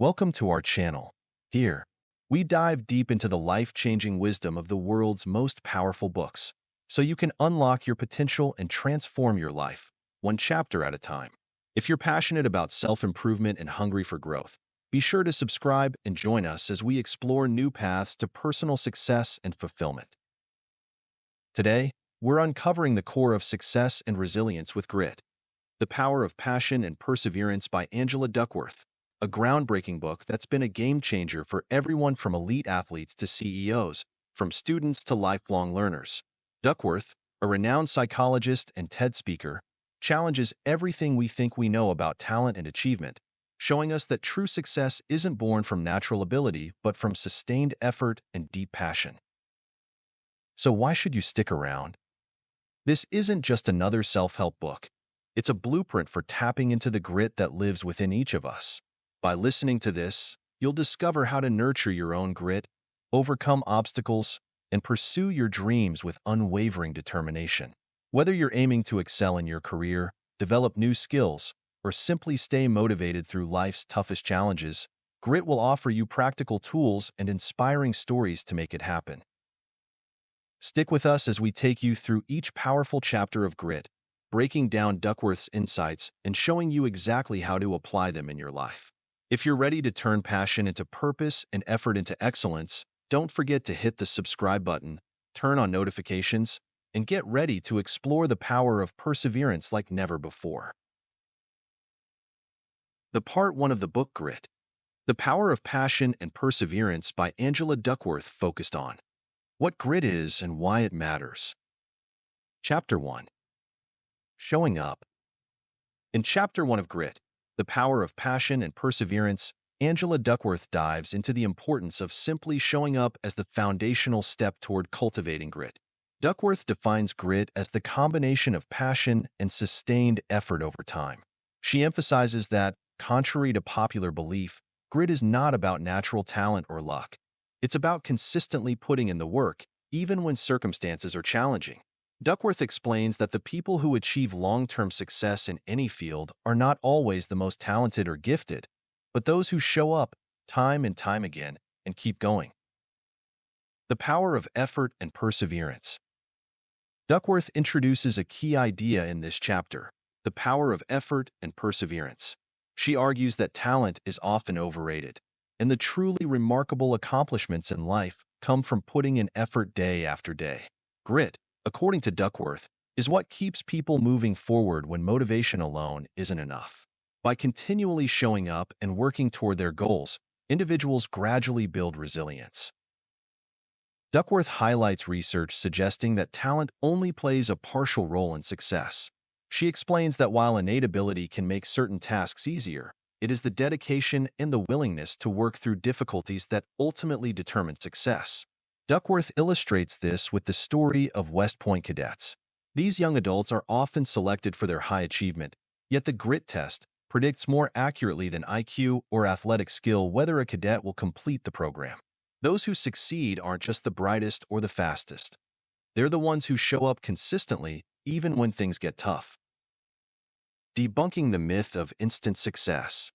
Welcome to our channel. Here, we dive deep into the life-changing wisdom of the world's most powerful books, so you can unlock your potential and transform your life, one chapter at a time. If you're passionate about self-improvement and hungry for growth, be sure to subscribe and join us as we explore new paths to personal success and fulfillment. Today, we're uncovering the core of success and resilience with grit. The Power of Passion and Perseverance by Angela Duckworth, a groundbreaking book that's been a game-changer for everyone from elite athletes to CEOs, from students to lifelong learners. Duckworth, a renowned psychologist and TED speaker, challenges everything we think we know about talent and achievement, showing us that true success isn't born from natural ability but from sustained effort and deep passion. So why should you stick around? This isn't just another self-help book. It's a blueprint for tapping into the grit that lives within each of us. By listening to this, you'll discover how to nurture your own grit, overcome obstacles, and pursue your dreams with unwavering determination. Whether you're aiming to excel in your career, develop new skills, or simply stay motivated through life's toughest challenges, grit will offer you practical tools and inspiring stories to make it happen. Stick with us as we take you through each powerful chapter of grit, breaking down Duckworth's insights and showing you exactly how to apply them in your life. If you're ready to turn passion into purpose and effort into excellence, don't forget to hit the subscribe button, turn on notifications, and get ready to explore the power of perseverance like never before. The Part 1 of the book Grit, The Power of Passion and Perseverance by Angela Duckworth focused on what grit is and why it matters. Chapter 1. Showing up. In Chapter 1 of Grit, The Power of Passion and Perseverance, Angela Duckworth dives into the importance of simply showing up as the foundational step toward cultivating grit. Duckworth defines grit as the combination of passion and sustained effort over time. She emphasizes that, contrary to popular belief, grit is not about natural talent or luck. It's about consistently putting in the work, even when circumstances are challenging. Duckworth explains that the people who achieve long-term success in any field are not always the most talented or gifted, but those who show up time and time again and keep going. The power of effort and perseverance. Duckworth introduces a key idea in this chapter, the power of effort and perseverance. She argues that talent is often overrated, and the truly remarkable accomplishments in life come from putting in effort day after day. Grit, according to Duckworth, is what keeps people moving forward when motivation alone isn't enough. By continually showing up and working toward their goals, individuals gradually build resilience. Duckworth highlights research suggesting that talent only plays a partial role in success. She explains that while innate ability can make certain tasks easier, it is the dedication and the willingness to work through difficulties that ultimately determine success. Duckworth illustrates this with the story of West Point cadets. These young adults are often selected for their high achievement, yet the grit test predicts more accurately than IQ or athletic skill whether a cadet will complete the program. Those who succeed aren't just the brightest or the fastest. They're the ones who show up consistently even when things get tough. Debunking the myth of instant success.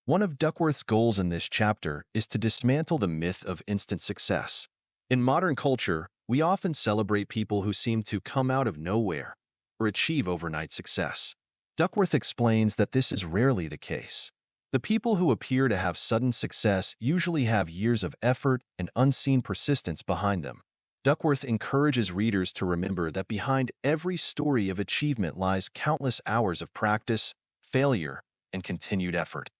One of Duckworth's goals in this chapter is to dismantle the myth of instant success. In modern culture, we often celebrate people who seem to come out of nowhere or achieve overnight success. Duckworth explains that this is rarely the case. The people who appear to have sudden success usually have years of effort and unseen persistence behind them. Duckworth encourages readers to remember that behind every story of achievement lies countless hours of practice, failure, and continued effort.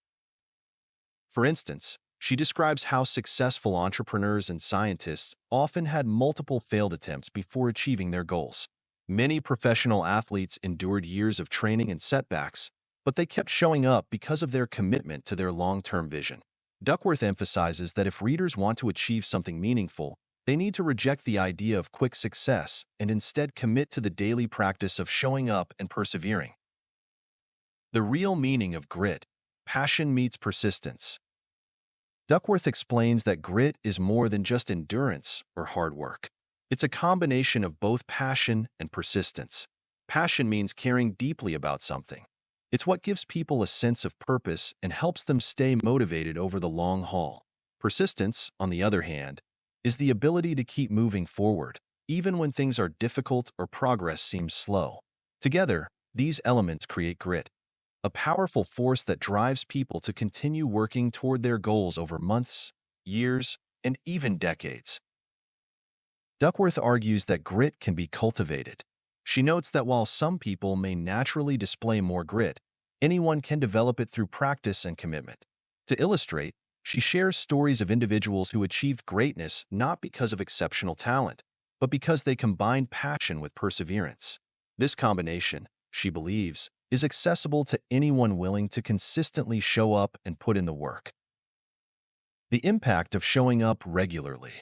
For instance, she describes how successful entrepreneurs and scientists often had multiple failed attempts before achieving their goals. Many professional athletes endured years of training and setbacks, but they kept showing up because of their commitment to their long-term vision. Duckworth emphasizes that if readers want to achieve something meaningful, they need to reject the idea of quick success and instead commit to the daily practice of showing up and persevering. The real meaning of grit. Passion meets persistence. Duckworth explains that grit is more than just endurance or hard work. It's a combination of both passion and persistence. Passion means caring deeply about something. It's what gives people a sense of purpose and helps them stay motivated over the long haul. Persistence, on the other hand, is the ability to keep moving forward, even when things are difficult or progress seems slow. Together, these elements create grit, a powerful force that drives people to continue working toward their goals over months, years, and even decades. Duckworth argues that grit can be cultivated. She notes that while some people may naturally display more grit, anyone can develop it through practice and commitment. To illustrate, she shares stories of individuals who achieved greatness not because of exceptional talent, but because they combined passion with perseverance. This combination, she believes, is accessible to anyone willing to consistently show up and put in the work. The impact of showing up regularly.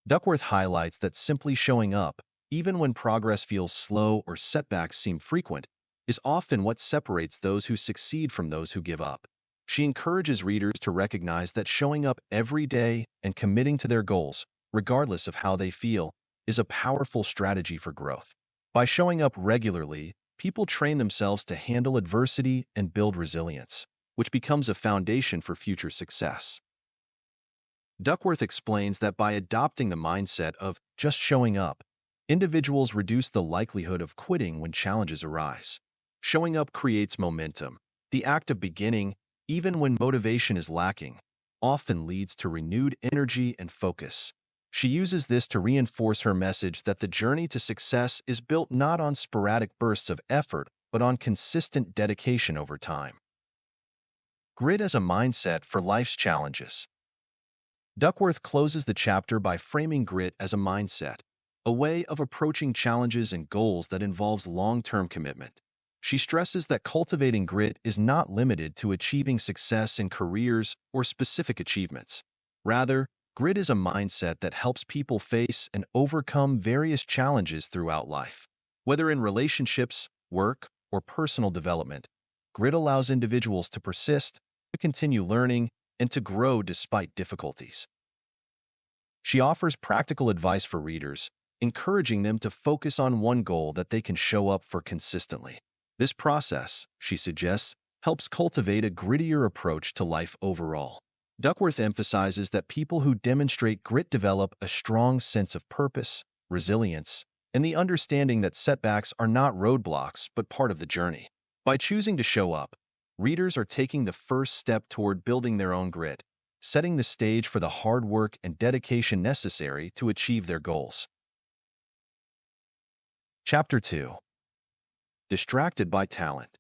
Duckworth highlights that simply showing up, even when progress feels slow or setbacks seem frequent, is often what separates those who succeed from those who give up. She encourages readers to recognize that showing up every day and committing to their goals, regardless of how they feel, is a powerful strategy for growth. By showing up regularly, people train themselves to handle adversity and build resilience, which becomes a foundation for future success. Duckworth explains that by adopting the mindset of just showing up, individuals reduce the likelihood of quitting when challenges arise. Showing up creates momentum. The act of beginning, even when motivation is lacking, often leads to renewed energy and focus. She uses this to reinforce her message that the journey to success is built not on sporadic bursts of effort, but on consistent dedication over time. Grit as a mindset for life's challenges. Duckworth closes the chapter by framing grit as a mindset, a way of approaching challenges and goals that involves long-term commitment. She stresses that cultivating grit is not limited to achieving success in careers or specific achievements. Rather, grit is a mindset that helps people face and overcome various challenges throughout life. Whether in relationships, work, or personal development, grit allows individuals to persist, to continue learning, and to grow despite difficulties. She offers practical advice for readers, encouraging them to focus on one goal that they can show up for consistently. This process, she suggests, helps cultivate a grittier approach to life overall. Duckworth emphasizes that people who demonstrate grit develop a strong sense of purpose, resilience, and the understanding that setbacks are not roadblocks but part of the journey. By choosing to show up, readers are taking the first step toward building their own grit, setting the stage for the hard work and dedication necessary to achieve their goals. Chapter 2. Distracted by Talent.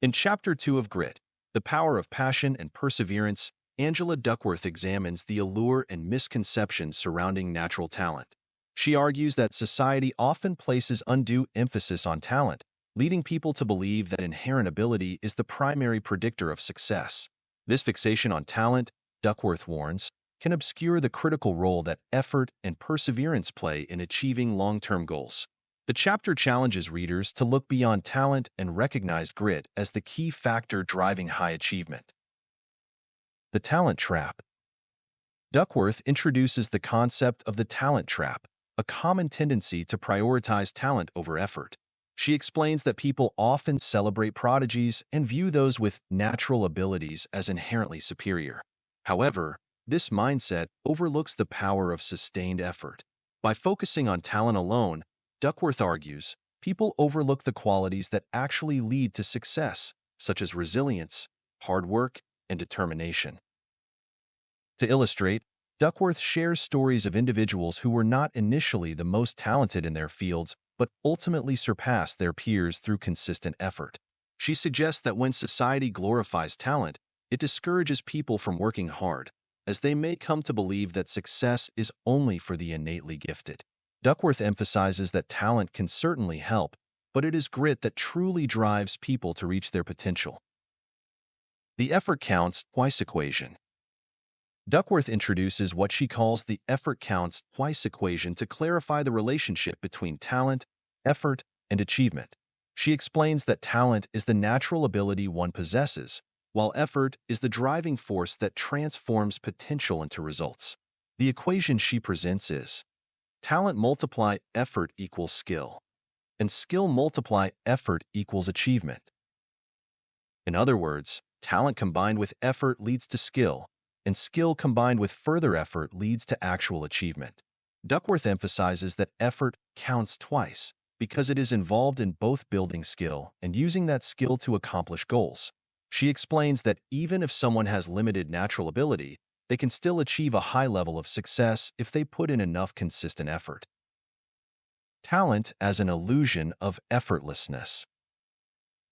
In Chapter 2 of Grit, The Power of Passion and Perseverance, Angela Duckworth examines the allure and misconceptions surrounding natural talent. She argues that society often places undue emphasis on talent, leading people to believe that inherent ability is the primary predictor of success. This fixation on talent, Duckworth warns, can obscure the critical role that effort and perseverance play in achieving long-term goals. The chapter challenges readers to look beyond talent and recognize grit as the key factor driving high achievement. The talent trap. Duckworth introduces the concept of the talent trap, a common tendency to prioritize talent over effort. She explains that people often celebrate prodigies and view those with natural abilities as inherently superior. However, this mindset overlooks the power of sustained effort. By focusing on talent alone, Duckworth argues, people overlook the qualities that actually lead to success, such as resilience, hard work, and determination. To illustrate, Duckworth shares stories of individuals who were not initially the most talented in their fields, but ultimately surpassed their peers through consistent effort. She suggests that when society glorifies talent, it discourages people from working hard, as they may come to believe that success is only for the innately gifted. Duckworth emphasizes that talent can certainly help, but it is grit that truly drives people to reach their potential. The effort counts twice equation. Duckworth introduces what she calls the effort counts twice equation to clarify the relationship between talent, effort, and achievement. She explains that talent is the natural ability one possesses, while effort is the driving force that transforms potential into results. The equation she presents is talent multiply effort equals skill, and skill multiply effort equals achievement. In other words, talent combined with effort leads to skill, and skill combined with further effort leads to actual achievement. Duckworth emphasizes that effort counts twice because it is involved in both building skill and using that skill to accomplish goals. She explains that even if someone has limited natural ability, they can still achieve a high level of success if they put in enough consistent effort. Talent as an illusion of effortlessness.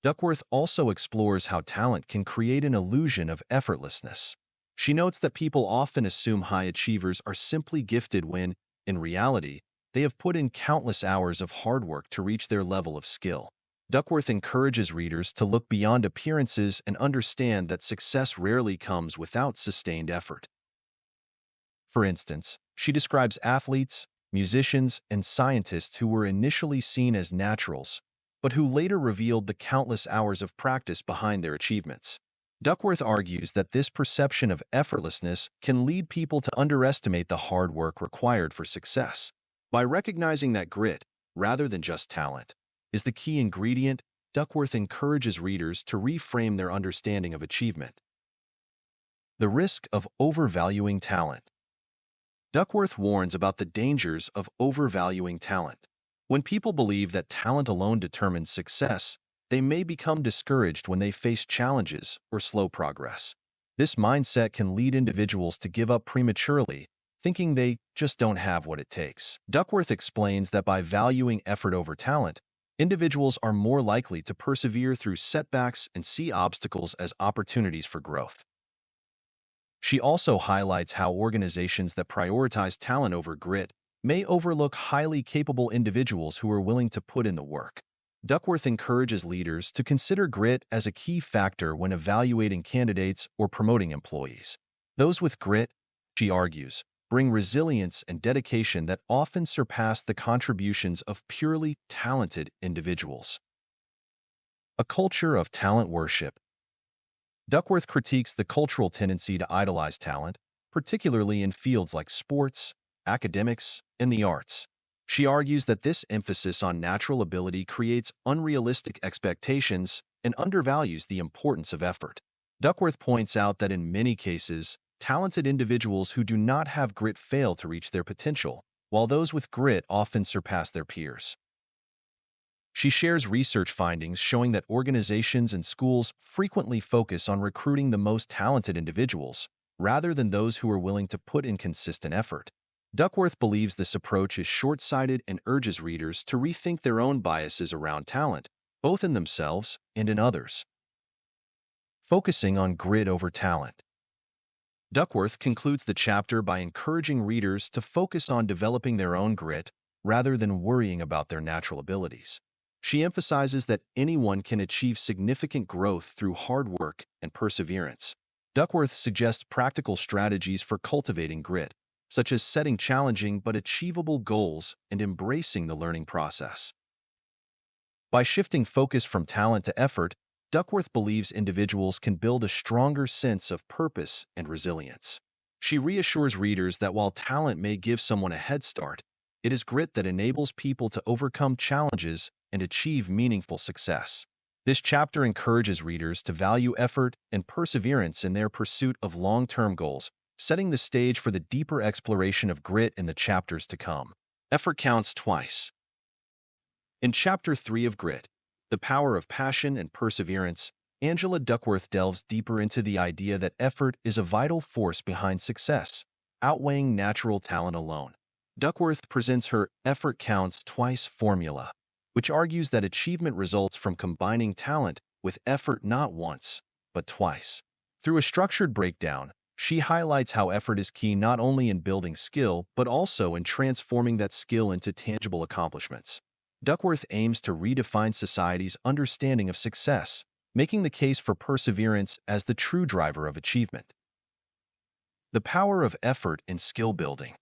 Duckworth also explores how talent can create an illusion of effortlessness. She notes that people often assume high achievers are simply gifted when, in reality, they have put in countless hours of hard work to reach their level of skill. Duckworth encourages readers to look beyond appearances and understand that success rarely comes without sustained effort. For instance, she describes athletes, musicians, and scientists who were initially seen as naturals, but who later revealed the countless hours of practice behind their achievements. Duckworth argues that this perception of effortlessness can lead people to underestimate the hard work required for success. By recognizing that grit, rather than just talent, is the key ingredient, Duckworth encourages readers to reframe their understanding of achievement. The risk of overvaluing talent. Duckworth warns about the dangers of overvaluing talent. When people believe that talent alone determines success, they may become discouraged when they face challenges or slow progress. This mindset can lead individuals to give up prematurely, thinking they just don't have what it takes. Duckworth explains that by valuing effort over talent, individuals are more likely to persevere through setbacks and see obstacles as opportunities for growth. She also highlights how organizations that prioritize talent over grit may overlook highly capable individuals who are willing to put in the work. Duckworth encourages leaders to consider grit as a key factor when evaluating candidates or promoting employees. Those with grit, she argues, bring resilience and dedication that often surpass the contributions of purely talented individuals. A culture of talent worship. Duckworth critiques the cultural tendency to idolize talent, particularly in fields like sports, academics, and the arts. She argues that this emphasis on natural ability creates unrealistic expectations and undervalues the importance of effort. Duckworth points out that in many cases, talented individuals who do not have grit fail to reach their potential, while those with grit often surpass their peers. She shares research findings showing that organizations and schools frequently focus on recruiting the most talented individuals, rather than those who are willing to put in consistent effort. Duckworth believes this approach is short-sighted and urges readers to rethink their own biases around talent, both in themselves and in others. Focusing on grit over talent. Duckworth concludes the chapter by encouraging readers to focus on developing their own grit rather than worrying about their natural abilities. She emphasizes that anyone can achieve significant growth through hard work and perseverance. Duckworth suggests practical strategies for cultivating grit, such as setting challenging but achievable goals and embracing the learning process. By shifting focus from talent to effort, Duckworth believes individuals can build a stronger sense of purpose and resilience. She reassures readers that while talent may give someone a head start, it is grit that enables people to overcome challenges and achieve meaningful success. This chapter encourages readers to value effort and perseverance in their pursuit of long-term goals, setting the stage for the deeper exploration of grit in the chapters to come. Effort counts twice. In Chapter 3 of Grit, The Power of Passion and Perseverance, Angela Duckworth delves deeper into the idea that effort is a vital force behind success, outweighing natural talent alone. Duckworth presents her effort counts twice formula, which argues that achievement results from combining talent with effort not once, but twice. Through a structured breakdown, she highlights how effort is key not only in building skill, but also in transforming that skill into tangible accomplishments. Duckworth aims to redefine society's understanding of success, making the case for perseverance as the true driver of achievement. The power of effort in skill building.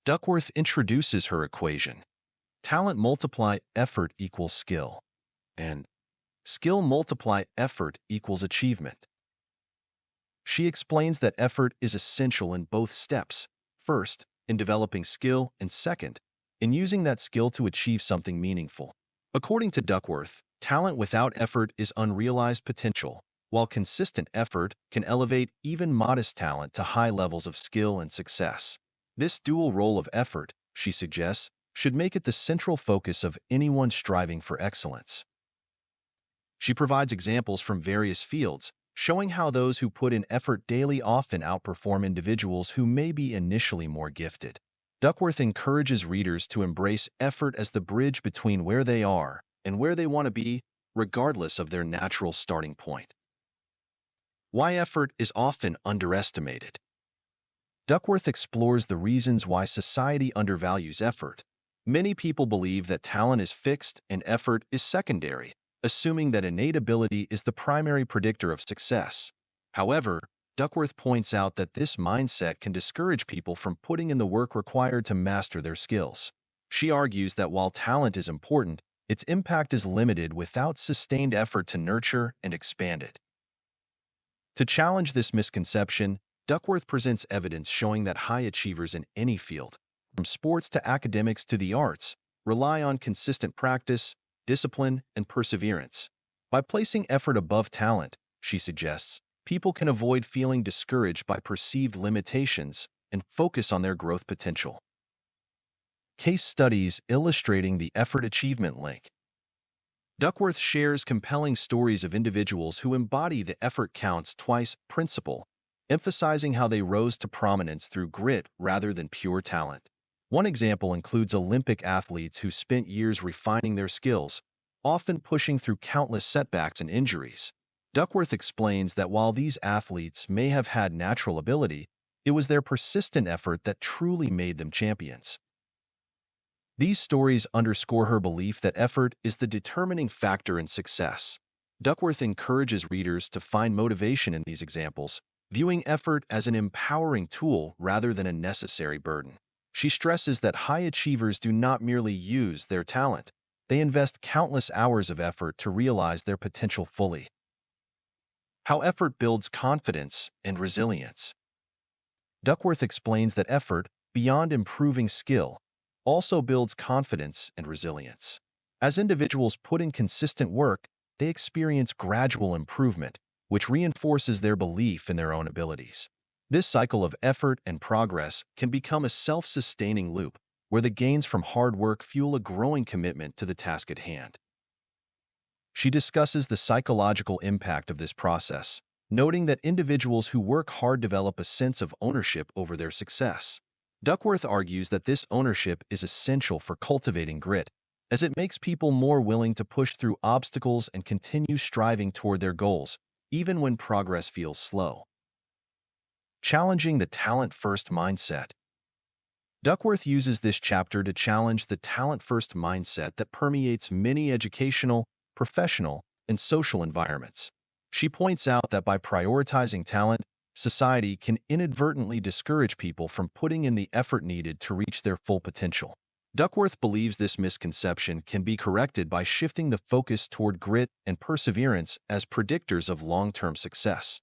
Duckworth introduces her equation. Talent multiply effort equals skill, and skill multiply effort equals achievement. She explains that effort is essential in both steps, first, in developing skill, and second, in using that skill to achieve something meaningful. According to Duckworth, Talent without effort is unrealized potential, while consistent effort can elevate even modest talent to high levels of skill and success. This dual role of effort, she suggests, should make it the central focus of anyone striving for excellence. She provides examples from various fields, showing how those who put in effort daily often outperform individuals who may be initially more gifted. Duckworth encourages readers to embrace effort as the bridge between where they are and where they want to be, regardless of their natural starting point. Why effort is often underestimated. Duckworth explores the reasons why society undervalues effort. Many people believe that talent is fixed and effort is secondary, assuming that innate ability is the primary predictor of success. However, Duckworth points out that this mindset can discourage people from putting in the work required to master their skills. She argues that while talent is important, its impact is limited without sustained effort to nurture and expand it. To challenge this misconception, Duckworth presents evidence showing that high achievers in any field, from sports to academics to the arts, rely on consistent practice, discipline, and perseverance. By placing effort above talent, she suggests, people can avoid feeling discouraged by perceived limitations and focus on their growth potential. Case studies illustrating the effort-achievement link. Duckworth shares compelling stories of individuals who embody the effort counts twice principle, emphasizing how they rose to prominence through grit rather than pure talent. One example includes Olympic athletes who spent years refining their skills, often pushing through countless setbacks and injuries. Duckworth explains that while these athletes may have had natural ability, it was their persistent effort that truly made them champions. These stories underscore her belief that effort is the determining factor in success. Duckworth encourages readers to find motivation in these examples, viewing effort as an empowering tool rather than a necessary burden. She stresses that high achievers do not merely use their talent, they invest countless hours of effort to realize their potential fully. How effort builds confidence and resilience. Duckworth explains that effort, beyond improving skill, also builds confidence and resilience. As individuals put in consistent work, they experience gradual improvement, which reinforces their belief in their own abilities. This cycle of effort and progress can become a self-sustaining loop, where the gains from hard work fuel a growing commitment to the task at hand. She discusses the psychological impact of this process, noting that individuals who work hard develop a sense of ownership over their success. Duckworth argues that this ownership is essential for cultivating grit, as it makes people more willing to push through obstacles and continue striving toward their goals, even when progress feels slow. Challenging the talent-first mindset. Duckworth uses this chapter to challenge the talent-first mindset that permeates many educational, professional, and social environments. She points out that by prioritizing talent, society can inadvertently discourage people from putting in the effort needed to reach their full potential. Duckworth believes this misconception can be corrected by shifting the focus toward grit and perseverance as predictors of long-term success.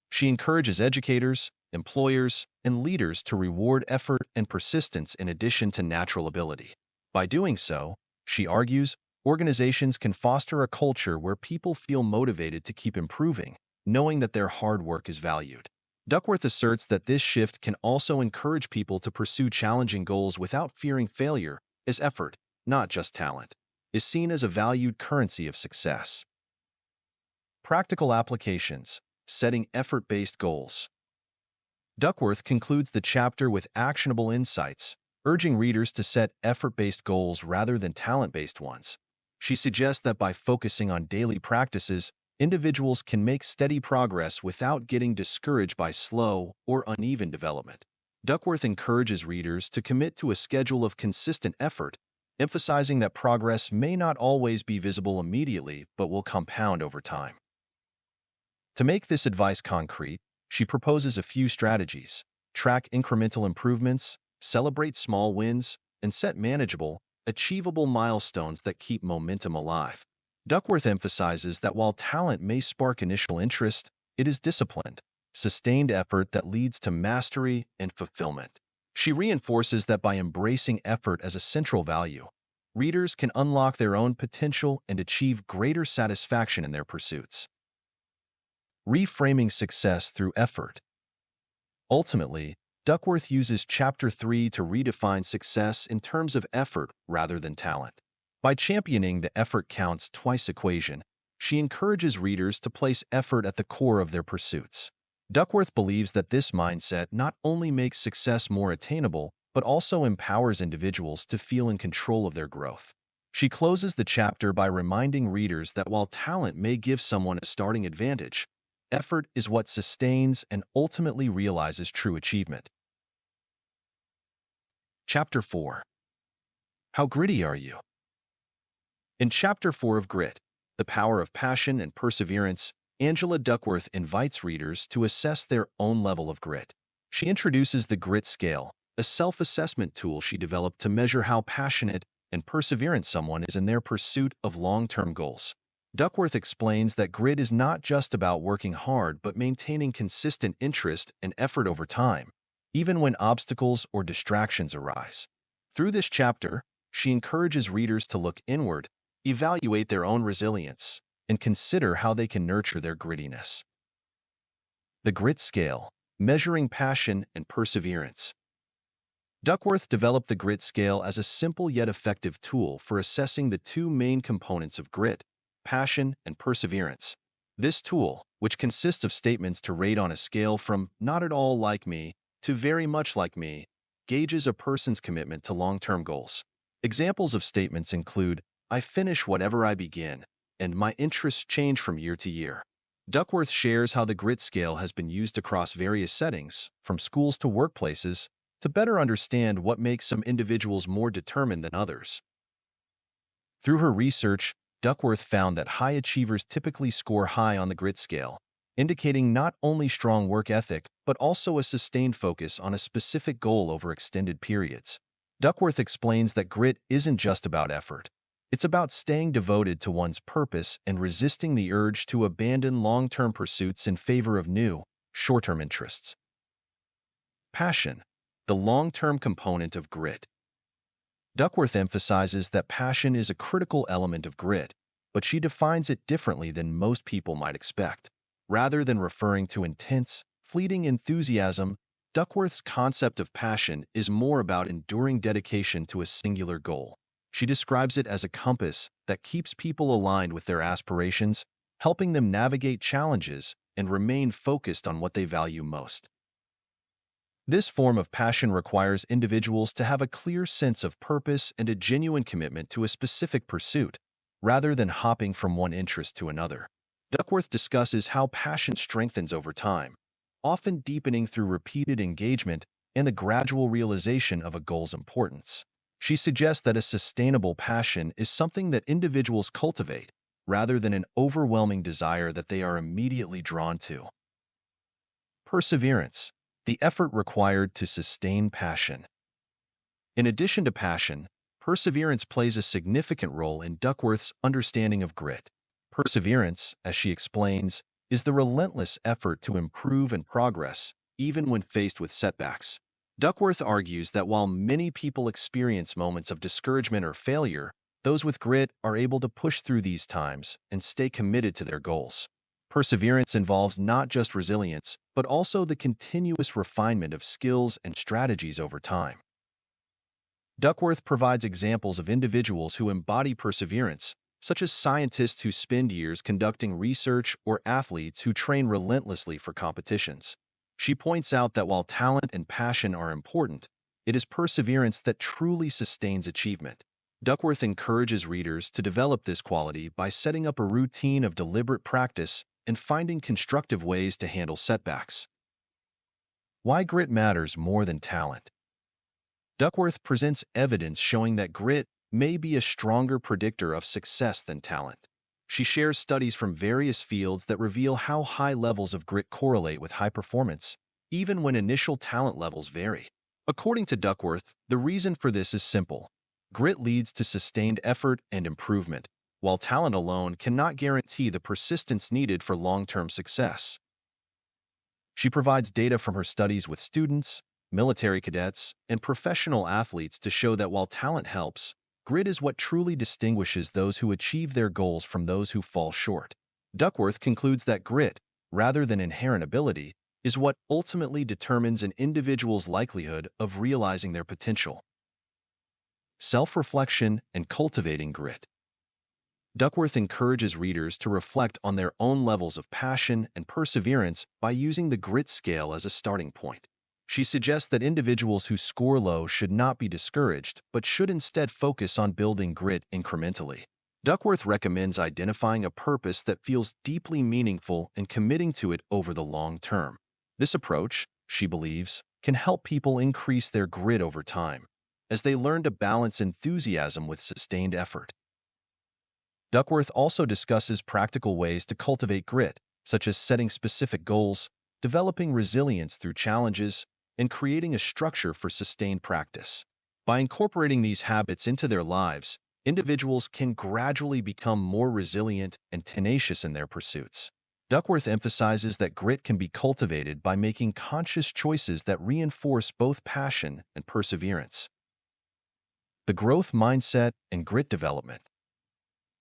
She encourages educators, employers, and leaders to reward effort and persistence in addition to natural ability. By doing so, she argues, organizations can foster a culture where people feel motivated to keep improving, knowing that their hard work is valued. Duckworth asserts that this shift can also encourage people to pursue challenging goals without fearing failure, as effort, not just talent, is seen as a valued currency of success. Practical applications, setting effort-based goals. Duckworth concludes the chapter with actionable insights, urging readers to set effort-based goals rather than talent-based ones. She suggests that by focusing on daily practices, individuals can make steady progress without getting discouraged by slow or uneven development. Duckworth encourages readers to commit to a schedule of consistent effort, emphasizing that progress may not always be visible immediately but will compound over time. To make this advice concrete, she proposes a few strategies: track incremental improvements, celebrate small wins, and set manageable, achievable milestones that keep momentum alive. Duckworth emphasizes that while talent may spark initial interest, it is disciplined, sustained effort that leads to mastery and fulfillment. She reinforces that by embracing effort as a central value, readers can unlock their own potential and achieve greater satisfaction in their pursuits. Reframing success through effort. Ultimately, Duckworth uses Chapter 3 to redefine success in terms of effort rather than talent. By championing the effort counts twice equation, she encourages readers to place effort at the core of their pursuits. Duckworth believes that this mindset not only makes success more attainable, but also empowers individuals to feel in control of their growth. She closes the chapter by reminding readers that while talent may give someone a starting advantage, effort is what sustains and ultimately realizes true achievement. Chapter 4. How gritty are you? In Chapter 4 of Grit, The Power of Passion and Perseverance, Angela Duckworth invites readers to assess their own level of grit. She introduces the Grit Scale, a self-assessment tool she developed to measure how passionate and perseverant someone is in their pursuit of long-term goals. Duckworth explains that grit is not just about working hard but maintaining consistent interest and effort over time, even when obstacles or distractions arise. Through this chapter, she encourages readers to look inward, evaluate their own resilience, and consider how they can nurture their grittiness. The Grit Scale, measuring passion and perseverance. Duckworth developed the Grit Scale as a simple yet effective tool for assessing the two main components of grit, passion and perseverance. This tool, which consists of statements to rate on a scale from not at all like me to very much like me, gauges a person's commitment to long-term goals. Examples of statements include, I finish whatever I begin, and my interests change from year to year. Duckworth shares how the Grit Scale has been used across various settings, from schools to workplaces, to better understand what makes some individuals more determined than others. Through her research, Duckworth found that high achievers typically score high on the Grit Scale, indicating not only strong work ethic but also a sustained focus on a specific goal over extended periods. Duckworth explains that grit isn't just about effort. It's about staying devoted to one's purpose and resisting the urge to abandon long-term pursuits in favor of new, short-term interests. Passion, the long-term component of grit. Duckworth emphasizes that passion is a critical element of grit, but she defines it differently than most people might expect. Rather than referring to intense, fleeting enthusiasm, Duckworth's concept of passion is more about enduring dedication to a singular goal. She describes it as a compass that keeps people aligned with their aspirations, helping them navigate challenges and remain focused on what they value most. This form of passion requires individuals to have a clear sense of purpose and a genuine commitment to a specific pursuit, rather than hopping from one interest to another. Duckworth discusses how passion strengthens over time, often deepening through repeated engagement and the gradual realization of a goal's importance. She suggests that a sustainable passion is something that individuals cultivate, rather than an overwhelming desire that they are immediately drawn to. Perseverance, the effort required to sustain passion. In addition to passion, perseverance plays a significant role in Duckworth's understanding of grit. Perseverance, as she explains, is the relentless effort to improve and progress, even when faced with setbacks. Duckworth argues that while many people experience moments of discouragement or failure, those with grit are able to push through these times and stay committed to their goals. Perseverance involves not just resilience, but also the continuous refinement of skills and strategies over time. Duckworth provides examples of individuals who embody perseverance, such as scientists who spend years conducting research or athletes who train relentlessly for competitions. She points out that while talent and passion are important, it is perseverance that truly sustains achievement. Duckworth encourages readers to develop this quality by setting up a routine of deliberate practice and finding constructive ways to handle setbacks. Why grit matters more than talent. Duckworth presents evidence showing that grit may be a stronger predictor of success than talent. She shares studies from various fields that reveal how high levels of grit correlate with high performance, even when initial talent levels vary. According to Duckworth, the reason for this is simple. Grit leads to sustained effort and improvement, while talent alone cannot guarantee the persistence needed for long-term success. She provides data from her studies with students, military cadets, and professional athletes to show that while talent helps, Grit is what truly distinguishes those who achieve their goals from those who fall short. Duckworth concludes that grit, rather than inherent ability, is what ultimately determines an individual's likelihood of realizing their potential. Self-reflection and cultivating grit. Duckworth encourages readers to reflect on their own levels of passion and perseverance by using the grit scale as a starting point. She suggests that individuals who score low should not be discouraged, but should instead focus on building grit incrementally. Duckworth recommends identifying a purpose that feels deeply meaningful and committing to it over the long term. This approach, she believes, can help people increase their grit over time, as they learn to balance enthusiasm with sustained effort. Duckworth also discusses practical ways to cultivate grit, such as setting specific goals, developing resilience through challenges, and creating a structure for sustained practice. By incorporating these habits into their lives, individuals can gradually become more resilient and tenacious in their pursuits. Duckworth emphasizes that grit can be cultivated by making conscious choices that reinforce both passion and perseverance. The growth mindset and grit development.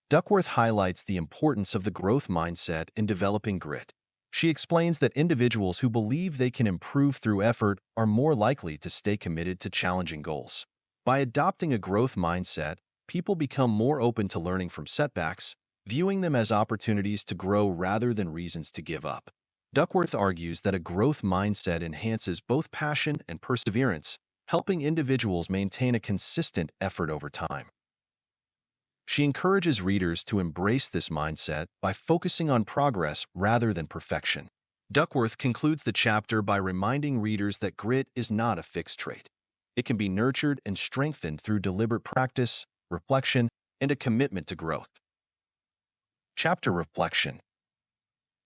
Duckworth highlights the importance of the growth mindset in developing grit. She explains that individuals who believe they can improve through effort are more likely to stay committed to challenging goals. By adopting a growth mindset, people become more open to learning from setbacks, viewing them as opportunities to grow rather than reasons to give up. Duckworth argues that a growth mindset enhances both passion and perseverance, helping individuals maintain a consistent effort over time. She encourages readers to embrace this mindset by focusing on progress rather than perfection. Duckworth concludes the chapter by reminding readers that grit is not a fixed trait. It can be nurtured and strengthened through deliberate practice, reflection, and a commitment to growth. Chapter Reflection.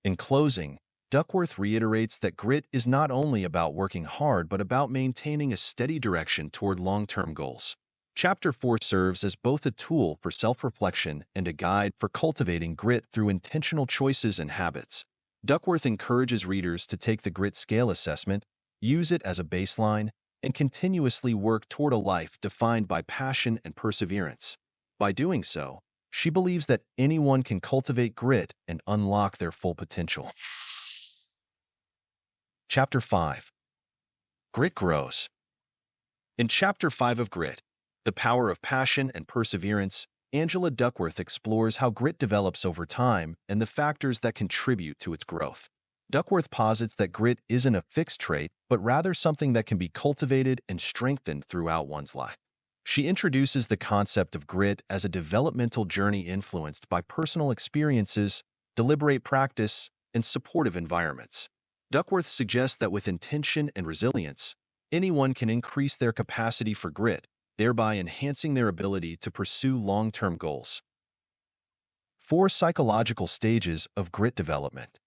In closing, Duckworth reiterates that grit is not only about working hard but about maintaining a steady direction toward long-term goals. Chapter 4 serves as both a tool for self-reflection and a guide for cultivating grit through intentional choices and habits. Duckworth encourages readers to take the grit scale assessment, use it as a baseline, and continuously work toward a life defined by passion and perseverance. By doing so, she believes that anyone can cultivate grit and unlock their full potential. Chapter 5. Grit Grows. In Chapter 5 of Grit, The Power of Passion and Perseverance, Angela Duckworth explores how grit develops over time and the factors that contribute to its growth. Duckworth posits that grit isn't a fixed trait, but rather something that can be cultivated and strengthened throughout one's life. She introduces the concept of grit as a developmental journey influenced by personal experiences, deliberate practice, and supportive environments. Duckworth suggests that with intention and resilience, anyone can increase their capacity for grit, thereby enhancing their ability to pursue long-term goals. 4 psychological stages of grit development.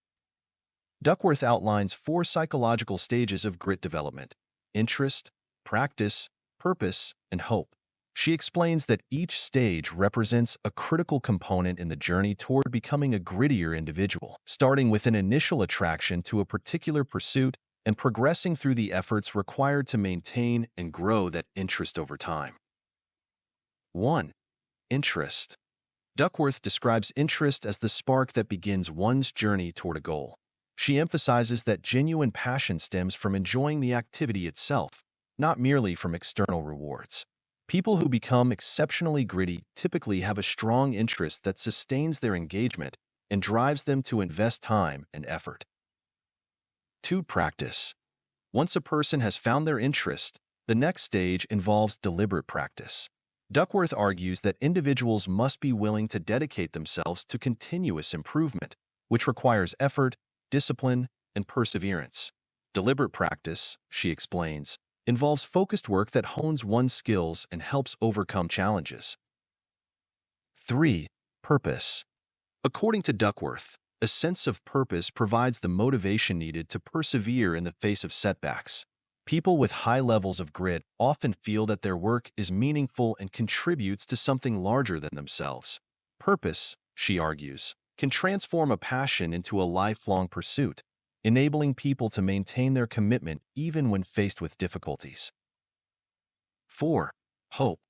Duckworth outlines 4 psychological stages of grit development: interest, practice, purpose, and hope. She explains that each stage represents a critical component in the journey toward becoming a grittier individual, starting with an initial attraction to a particular pursuit and progressing through the efforts required to maintain and grow that interest over time. 1. Interest. Duckworth describes interest as the spark that begins one's journey toward a goal. She emphasizes that genuine passion stems from enjoying the activity itself, not merely from external rewards. People who become exceptionally gritty typically have a strong interest that sustains their engagement and drives them to invest time and effort. 2. Practice. Once a person has found their interest, the next stage involves deliberate practice. Duckworth argues that individuals must be willing to dedicate themselves to continuous improvement, which requires effort, discipline, and perseverance. Deliberate practice, she explains, involves focused work that hones one's skills and helps overcome challenges. 3. Purpose. According to Duckworth, a sense of purpose provides the motivation needed to persevere in the face of setbacks. People with high levels of grit often feel that their work is meaningful and contributes to something larger than themselves. Purpose, she argues, can transform a passion into a lifelong pursuit, enabling people to maintain their commitment even when faced with difficulties. 4. Hope.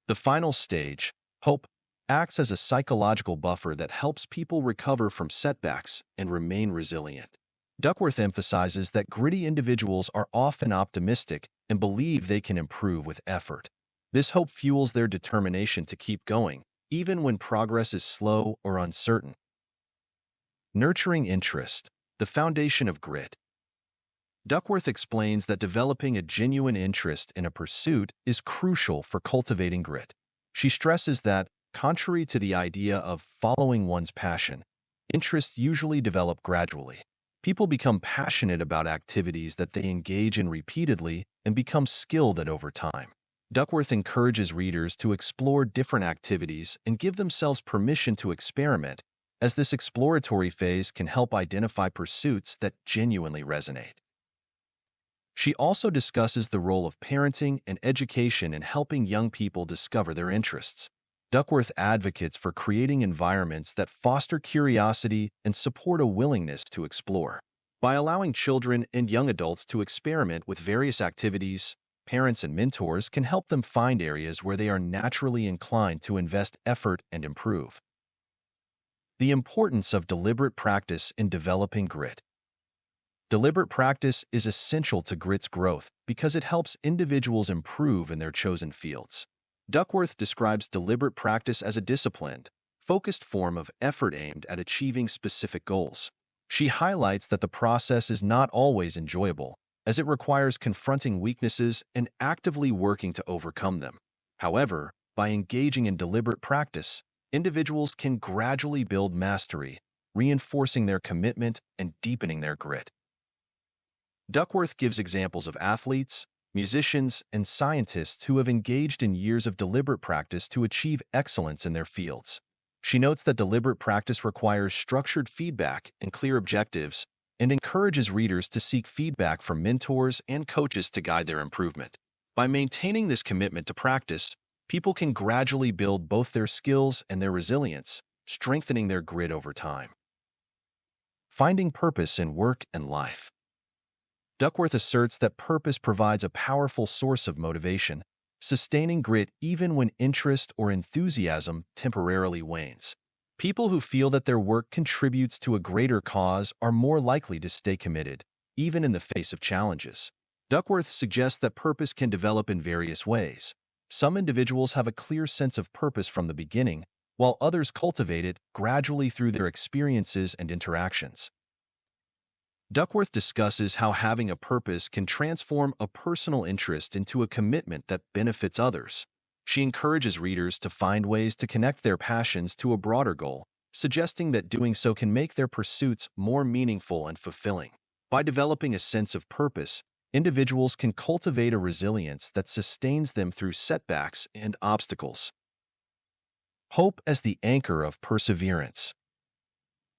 The final stage, hope, acts as a psychological buffer that helps people recover from setbacks and remain resilient. Duckworth emphasizes that gritty individuals are often optimistic and believe they can improve with effort. This hope fuels their determination to keep going, even when progress is slow or uncertain. Nurturing interest, the foundation of grit. Duckworth explains that developing a genuine interest in a pursuit is crucial for cultivating grit. She stresses that, contrary to the idea of following one's passion, interests usually develop gradually. People become passionate about activities that they engage in repeatedly and become skilled at over time. Duckworth encourages readers to explore different activities and give themselves permission to experiment, as this exploratory phase can help identify pursuits that genuinely resonate. She also discusses the role of parenting and education in helping young people discover their interests. Duckworth advocates for creating environments that foster curiosity and support a willingness to explore. By allowing children and young adults to experiment with various activities, parents and mentors can help them find areas where they are naturally inclined to invest effort and improve. The importance of deliberate practice in developing grit. Deliberate practice is essential to grit's growth because it helps individuals improve in their chosen fields. Duckworth describes deliberate practice as a disciplined, focused form of effort aimed at achieving specific goals. She highlights that the process is not always enjoyable, as it requires confronting weaknesses and actively working to overcome them. However, by engaging in deliberate practice, individuals can gradually build mastery, reinforcing their commitment and deepening their grit. Duckworth gives examples of athletes, musicians, and scientists who have engaged in years of deliberate practice to achieve excellence in their fields. She notes that deliberate practice requires structured feedback and clear objectives, and encourages readers to seek feedback from mentors and coaches to guide their improvement. By maintaining this commitment to practice, people can gradually build both their skills and their resilience, strengthening their grit over time. Finding purpose in work and life. Duckworth asserts that purpose provides a powerful source of motivation, sustaining grit even when interest or enthusiasm temporarily wanes. People who feel that their work contributes to a greater cause are more likely to stay committed, even in the face of challenges. Duckworth suggests that purpose can develop in various ways. Some individuals have a clear sense of purpose from the beginning, while others cultivate it gradually through their experiences and interactions. Duckworth discusses how having a purpose can transform a personal interest into a commitment that benefits others. She encourages readers to find ways to connect their passions to a broader goal, suggesting that doing so can make their pursuits more meaningful and fulfilling. By developing a sense of purpose, individuals can cultivate a resilience that sustains them through setbacks and obstacles. Hope as the anchor of perseverance.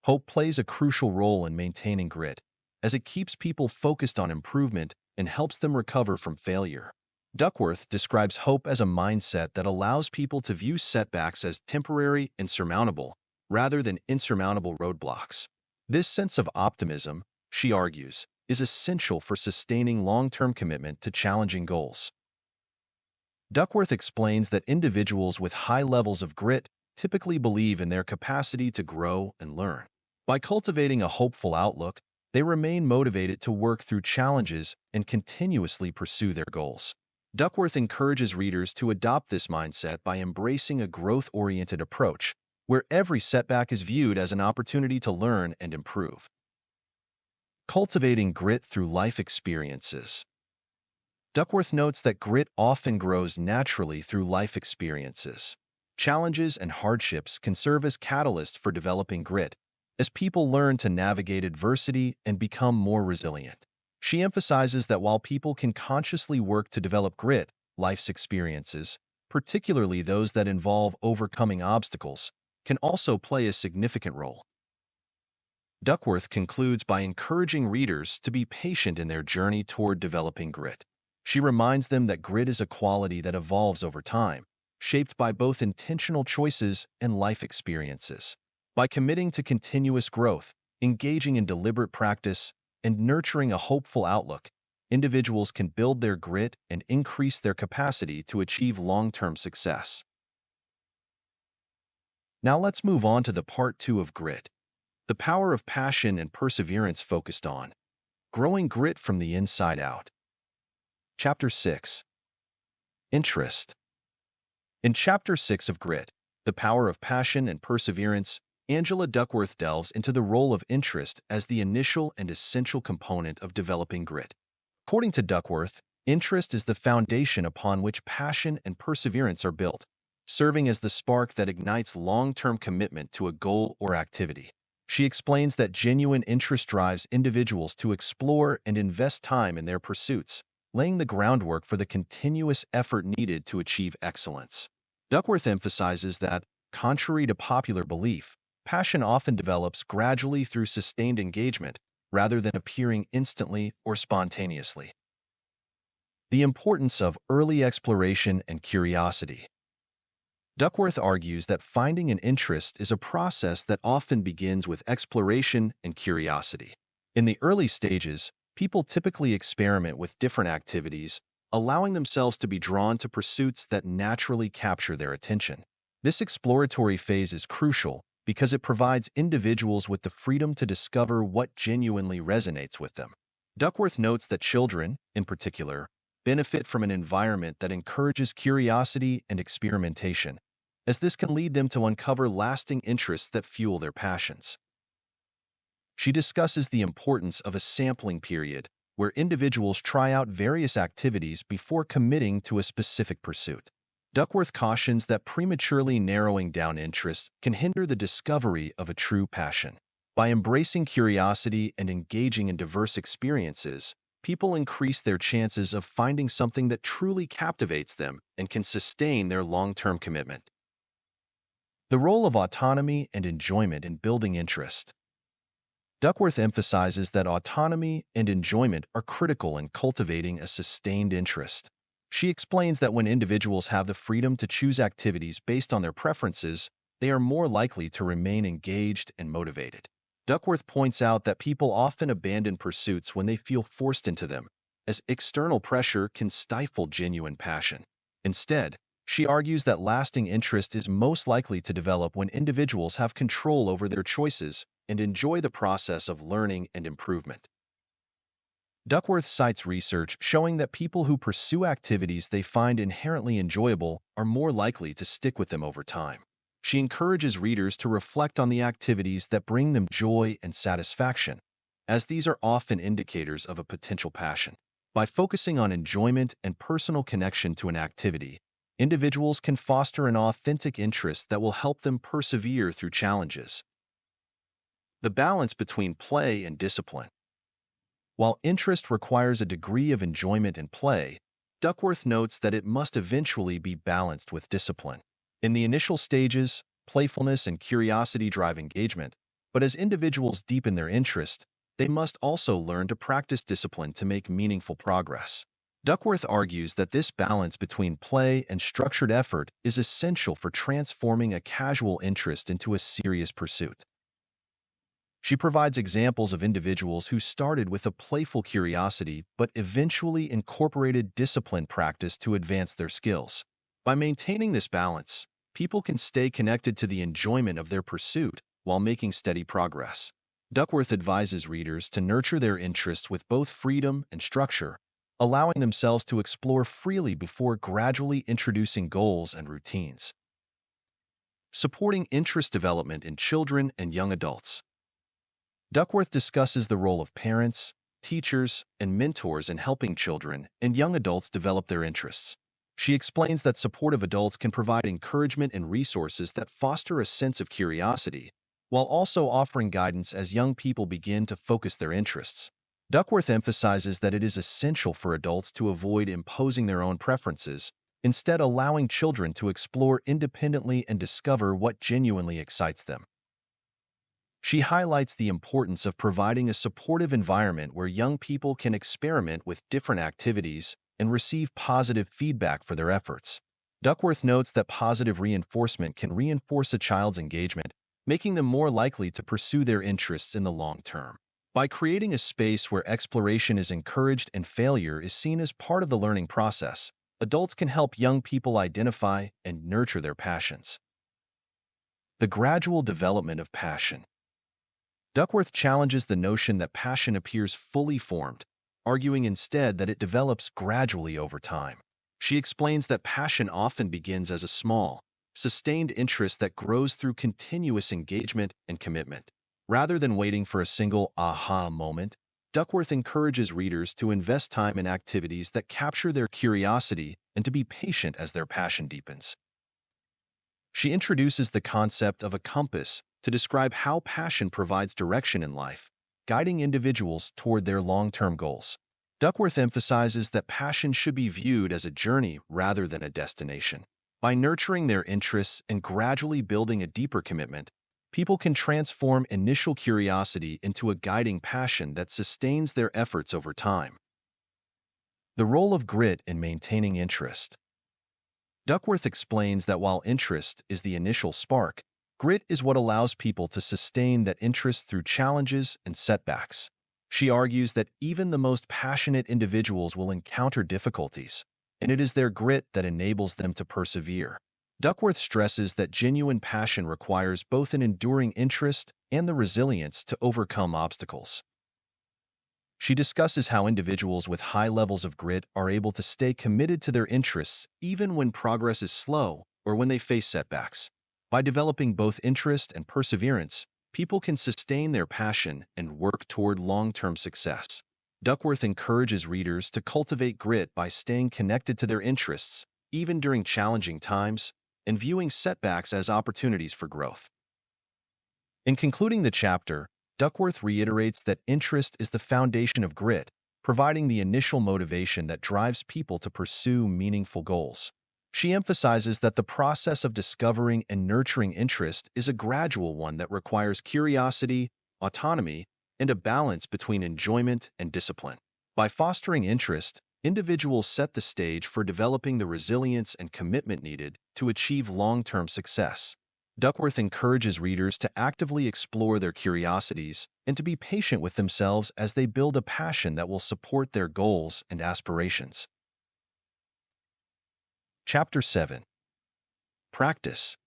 Hope plays a crucial role in maintaining grit, as it keeps people focused on improvement and helps them recover from failure. Duckworth describes hope as a mindset that allows people to view setbacks as temporary and surmountable, rather than insurmountable roadblocks. This sense of optimism, she argues, is essential for sustaining long-term commitment to challenging goals. Duckworth explains that individuals with high levels of grit typically believe in their capacity to grow and learn. By cultivating a hopeful outlook, they remain motivated to work through challenges and continuously pursue their goals. Duckworth encourages readers to adopt this mindset by embracing a growth-oriented approach, where every setback is viewed as an opportunity to learn and improve. Cultivating grit through life experiences. Duckworth notes that grit often grows naturally through life experiences. Challenges and hardships can serve as catalysts for developing grit, as people learn to navigate adversity and become more resilient. She emphasizes that while people can consciously work to develop grit, life's experiences, particularly those that involve overcoming obstacles, can also play a significant role. Duckworth concludes by encouraging readers to be patient in their journey toward developing grit. She reminds them that grit is a quality that evolves over time, shaped by both intentional choices and life experiences. By committing to continuous growth, engaging in deliberate practice, and nurturing a hopeful outlook, individuals can build their grit and increase their capacity to achieve long-term success. Now let's move on to the part 2 of grit, the power of passion and perseverance focused on growing grit from the inside out. Chapter 6. Interest. In Chapter 6 of Grit, the power of passion and perseverance, Angela Duckworth delves into the role of interest as the initial and essential component of developing grit. According to Duckworth, interest is the foundation upon which passion and perseverance are built, serving as the spark that ignites long-term commitment to a goal or activity. She explains that genuine interest drives individuals to explore and invest time in their pursuits, laying the groundwork for the continuous effort needed to achieve excellence. Duckworth emphasizes that, contrary to popular belief, passion often develops gradually through sustained engagement rather than appearing instantly or spontaneously. The importance of early exploration and curiosity. Duckworth argues that finding an interest is a process that often begins with exploration and curiosity. In the early stages, people typically experiment with different activities, allowing themselves to be drawn to pursuits that naturally capture their attention. This exploratory phase is crucial because it provides individuals with the freedom to discover what genuinely resonates with them. Duckworth notes that children, in particular, benefit from an environment that encourages curiosity and experimentation, as this can lead them to uncover lasting interests that fuel their passions. She discusses the importance of a sampling period, where individuals try out various activities before committing to a specific pursuit. Duckworth cautions that prematurely narrowing down interests can hinder the discovery of a true passion. By embracing curiosity and engaging in diverse experiences, people increase their chances of finding something that truly captivates them and can sustain their long-term commitment. The role of autonomy and enjoyment in building interest. Duckworth emphasizes that autonomy and enjoyment are critical in cultivating a sustained interest. She explains that when individuals have the freedom to choose activities based on their preferences, they are more likely to remain engaged and motivated. Duckworth points out that people often abandon pursuits when they feel forced into them, as external pressure can stifle genuine passion. Instead, she argues that lasting interest is most likely to develop when individuals have control over their choices and enjoy the process of learning and improvement. Duckworth cites research showing that people who pursue activities they find inherently enjoyable are more likely to stick with them over time. She encourages readers to reflect on the activities that bring them joy and satisfaction, as these are often indicators of a potential passion. By focusing on enjoyment and personal connection to an activity, individuals can foster an authentic interest that will help them persevere through challenges. The balance between play and discipline. While interest requires a degree of enjoyment and play, Duckworth notes that it must eventually be balanced with discipline. In the initial stages, playfulness and curiosity drive engagement, but as individuals deepen their interest, they must also learn to practice discipline to make meaningful progress. Duckworth argues that this balance between play and structured effort is essential for transforming a casual interest into a serious pursuit. She provides examples of individuals who started with a playful curiosity but eventually incorporated disciplined practice to advance their skills. By maintaining this balance, people can stay connected to the enjoyment of their pursuit while making steady progress. Duckworth advises readers to nurture their interests with both freedom and structure, allowing themselves to explore freely before gradually introducing goals and routines. Supporting interest development in children and young adults. Duckworth discusses the role of parents, teachers, and mentors in helping children and young adults develop their interests. She explains that supportive adults can provide encouragement and resources that foster a sense of curiosity, while also offering guidance as young people begin to focus their interests. Duckworth emphasizes that it is essential for adults to avoid imposing their own preferences, instead allowing children to explore independently and discover what genuinely excites them. She highlights the importance of providing a supportive environment where young people can experiment with different activities and receive positive feedback for their efforts. Duckworth notes that positive reinforcement can reinforce a child's engagement, making them more likely to pursue their interests in the long term. By creating a space where exploration is encouraged and failure is seen as part of the learning process, adults can help young people identify and nurture their passions. The gradual development of passion. Duckworth challenges the notion that passion appears fully formed, arguing instead that it develops gradually over time. She explains that passion often begins as a small, sustained interest that grows through continuous engagement and commitment. Rather than waiting for a single aha moment, Duckworth encourages readers to invest time in activities that capture their curiosity and to be patient as their passion deepens. She introduces the concept of a compass to describe how passion provides direction in life, guiding individuals toward their long-term goals. Duckworth emphasizes that passion should be viewed as a journey rather than a destination. By nurturing their interests and gradually building a deeper commitment, people can transform initial curiosity into a guiding passion that sustains their efforts over time. The role of grit in maintaining interest. Duckworth explains that while interest is the initial spark, grit is what allows people to sustain that interest through challenges and setbacks. She argues that even the most passionate individuals will encounter difficulties, and it is their grit that enables them to persevere. Duckworth stresses that genuine passion requires both an enduring interest and the resilience to overcome obstacles. She discusses how individuals with high levels of grit are able to stay committed to their interests even when progress is slow or when they face setbacks. By developing both interest and perseverance, people can sustain their passion and work toward long-term success. Duckworth encourages readers to cultivate grit by staying connected to their interests, even during challenging times, and viewing setbacks as opportunities for growth. In concluding the chapter, Duckworth reiterates that interest is the foundation of grit, providing the initial motivation that drives people to pursue meaningful goals. She emphasizes that the process of discovering and nurturing interest is a gradual one that requires curiosity, autonomy, and a balance between enjoyment and discipline. By fostering interest, individuals set the stage for developing the resilience and commitment needed to achieve long-term success. Duckworth encourages readers to actively explore their curiosities and to be patient with themselves as they build a passion that will support their goals and aspirations. Chapter 7. Practice.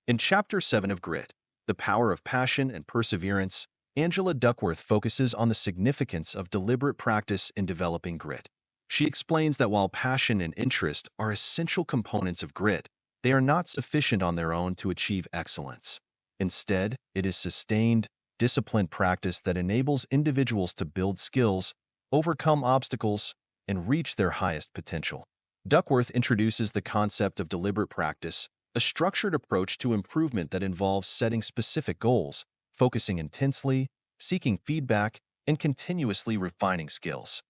In Chapter 7 of Grit, The Power of Passion and Perseverance, Angela Duckworth focuses on the significance of deliberate practice in developing grit. She explains that while passion and interest are essential components of grit, they are not sufficient on their own to achieve excellence. Instead, it is sustained, disciplined practice that enables individuals to build skills, overcome obstacles, and reach their highest potential. Duckworth introduces the concept of deliberate practice, a structured approach to improvement that involves setting specific goals, focusing intensely, seeking feedback, and continuously refining skills.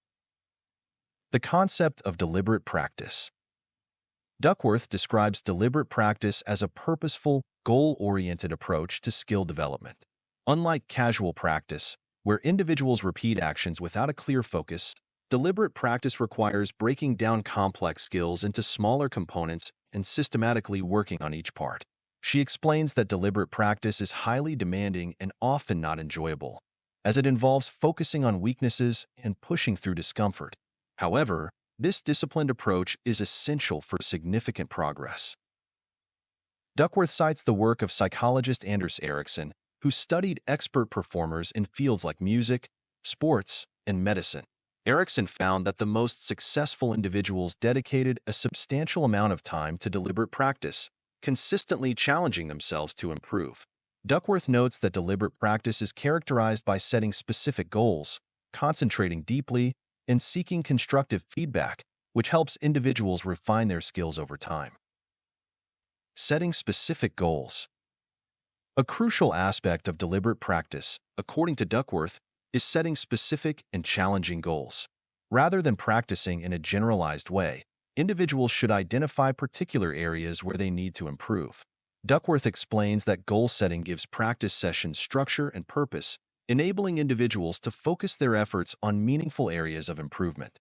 The concept of deliberate practice. Duckworth describes deliberate practice as a purposeful, goal-oriented approach to skill development. Unlike casual practice, where individuals repeat actions without a clear focus, deliberate practice requires breaking down complex skills into smaller components and systematically working on each part. She explains that deliberate practice is highly demanding and often not enjoyable, as it involves focusing on weaknesses and pushing through discomfort. However, this disciplined approach is essential for significant progress. Duckworth cites the work of psychologist Anders Ericsson, who studied expert performers in fields like music, sports, and medicine. Ericsson found that the most successful individuals dedicated a substantial amount of time to deliberate practice, consistently challenging themselves to improve. Duckworth notes that deliberate practice is characterized by setting specific goals, concentrating deeply, and seeking constructive feedback, which helps individuals refine their skills over time. Setting specific goals. A crucial aspect of deliberate practice, according to Duckworth, is setting specific and challenging goals. Rather than practicing in a generalized way, individuals should identify particular areas where they need to improve. Duckworth explains that goal setting gives practice sessions structure and purpose, enabling individuals to focus their efforts on meaningful areas of improvement.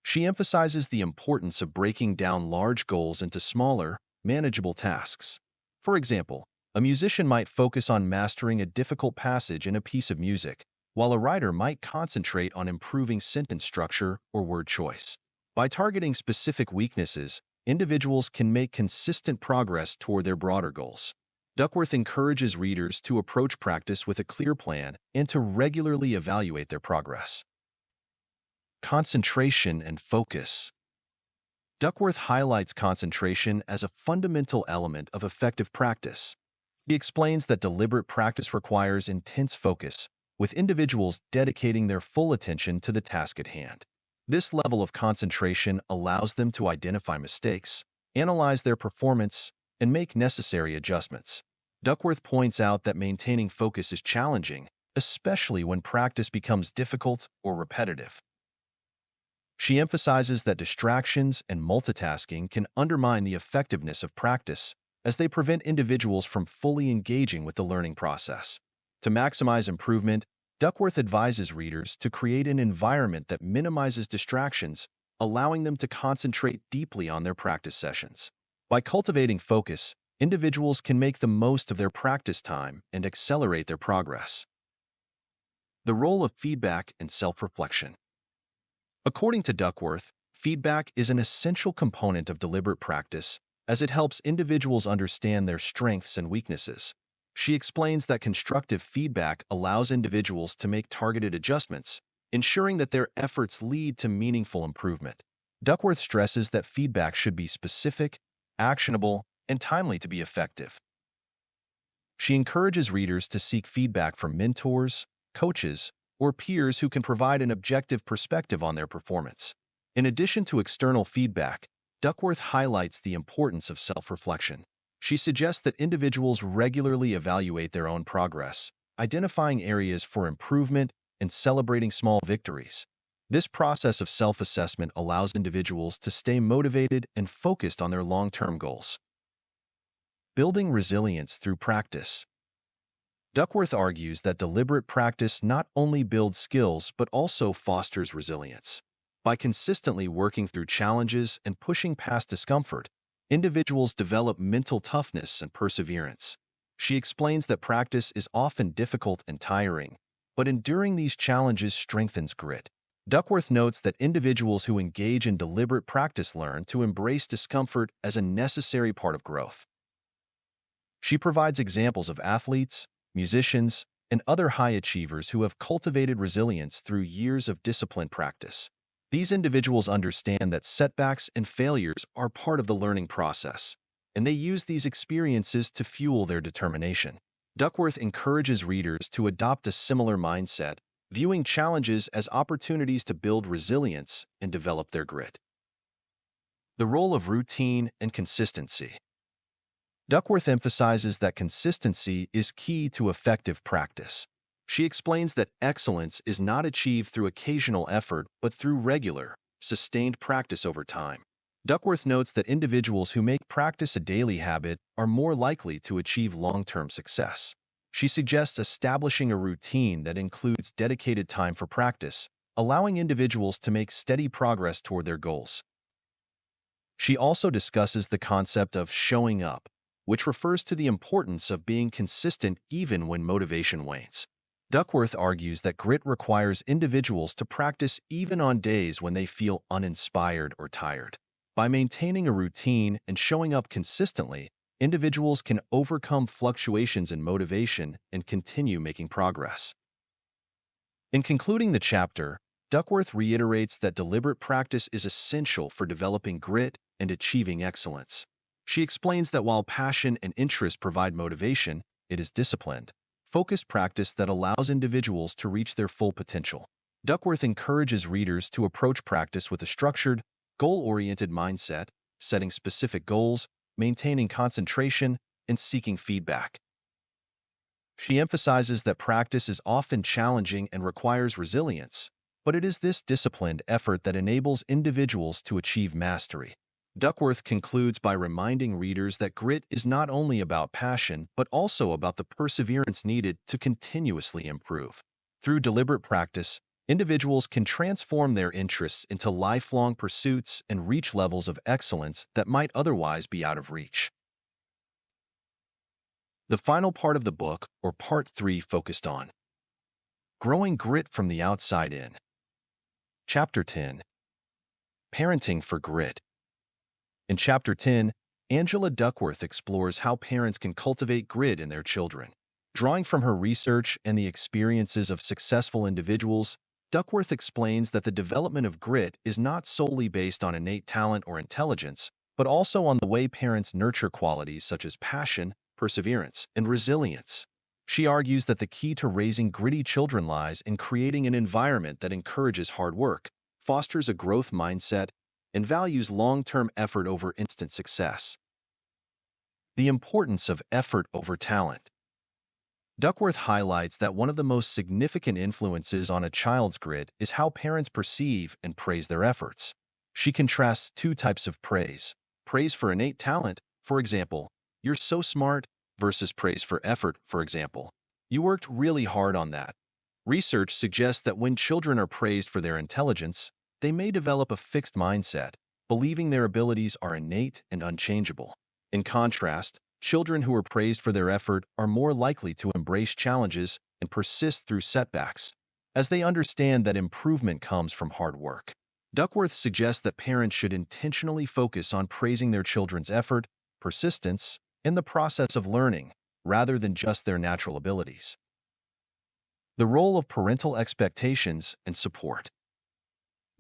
She emphasizes the importance of breaking down large goals into smaller, manageable tasks. For example, A musician might focus on mastering a difficult passage in a piece of music, while a writer might concentrate on improving sentence structure or word choice. By targeting specific weaknesses, individuals can make consistent progress toward their broader goals. Duckworth encourages readers to approach practice with a clear plan and to regularly evaluate their progress. Concentration and focus. Duckworth highlights concentration as a fundamental element of effective practice. He explains that deliberate practice requires intense focus, with individuals dedicating their full attention to the task at hand. This level of concentration allows them to identify mistakes, analyze their performance, and make necessary adjustments. Duckworth points out that maintaining focus is challenging, especially when practice becomes difficult or repetitive. She emphasizes that distractions and multitasking can undermine the effectiveness of practice, as they prevent individuals from fully engaging with the learning process. To maximize improvement, Duckworth advises readers to create an environment that minimizes distractions, allowing them to concentrate deeply on their practice sessions. By cultivating focus, individuals can make the most of their practice time and accelerate their progress. The role of feedback and self-reflection. According to Duckworth, feedback is an essential component of deliberate practice, as it helps individuals understand their strengths and weaknesses. She explains that constructive feedback allows individuals to make targeted adjustments, ensuring that their efforts lead to meaningful improvement. Duckworth stresses that feedback should be specific, actionable, and timely to be effective. She encourages readers to seek feedback from mentors, coaches, or peers who can provide an objective perspective on their performance. In addition to external feedback, Duckworth highlights the importance of self-reflection. She suggests that individuals regularly evaluate their own progress, identifying areas for improvement and celebrating small victories. This process of self-assessment allows individuals to stay motivated and focused on their long-term goals. Building resilience through practice. Duckworth argues that deliberate practice not only builds skills but also fosters resilience. By consistently working through challenges and pushing past discomfort, individuals develop mental toughness and perseverance. She explains that practice is often difficult and tiring, but enduring these challenges strengthens grit. Duckworth notes that individuals who engage in deliberate practice learn to embrace discomfort as a necessary part of growth. She provides examples of athletes, musicians, and other high achievers who have cultivated resilience through years of disciplined practice. These individuals understand that setbacks and failures are part of the learning process, and they use these experiences to fuel their determination. Duckworth encourages readers to adopt a similar mindset, viewing challenges as opportunities to build resilience and develop their grit. The role of routine and consistency. Duckworth emphasizes that consistency is key to effective practice. She explains that excellence is not achieved through occasional effort, but through regular, sustained practice over time. Duckworth notes that individuals who make practice a daily habit are more likely to achieve long-term success. She suggests establishing a routine that includes dedicated time for practice, allowing individuals to make steady progress toward their goals. She also discusses the concept of showing up, which refers to the importance of being consistent even when motivation wanes. Duckworth argues that grit requires individuals to practice even on days when they feel uninspired or tired. By maintaining a routine and showing up consistently, individuals can overcome fluctuations in motivation and continue making progress. In concluding the chapter, Duckworth reiterates that deliberate practice is essential for developing grit and achieving excellence. She explains that while passion and interest provide motivation, it is disciplined, focused practice that allows individuals to reach their full potential. Duckworth encourages readers to approach practice with a structured, goal-oriented mindset, setting specific goals, maintaining concentration, and seeking feedback. She emphasizes that practice is often challenging and requires resilience, but it is this disciplined effort that enables individuals to achieve mastery. Duckworth concludes by reminding readers that grit is not only about passion, but also about the perseverance needed to continuously improve. Through deliberate practice, individuals can transform their interests into lifelong pursuits and reach levels of excellence that might otherwise be out of reach. The final part of the book, or part 3, focused on growing grit from the outside in. Chapter 10, Parenting for Grit. In Chapter 10, Angela Duckworth explores how parents can cultivate grit in their children. Drawing from her research and the experiences of successful individuals, Duckworth explains that the development of grit is not solely based on innate talent or intelligence, but also on the way parents nurture qualities such as passion, perseverance, and resilience. She argues that the key to raising gritty children lies in creating an environment that encourages hard work, fosters a growth mindset, and values long-term effort over instant success. The importance of effort over talent. Duckworth highlights that one of the most significant influences on a child's grit is how parents perceive and praise their efforts. She contrasts two types of praise: praise for innate talent, for example, "You're so smart," versus praise for effort, for example, "You worked really hard on that." Research suggests that when children are praised for their intelligence, they may develop a fixed mindset, believing their abilities are innate and unchangeable. In contrast, children who are praised for their effort are more likely to embrace challenges and persist through setbacks, as they understand that improvement comes from hard work. Duckworth suggests that parents should intentionally focus on praising their children's effort, persistence, and the process of learning, rather than just their natural abilities. The role of parental expectations and support.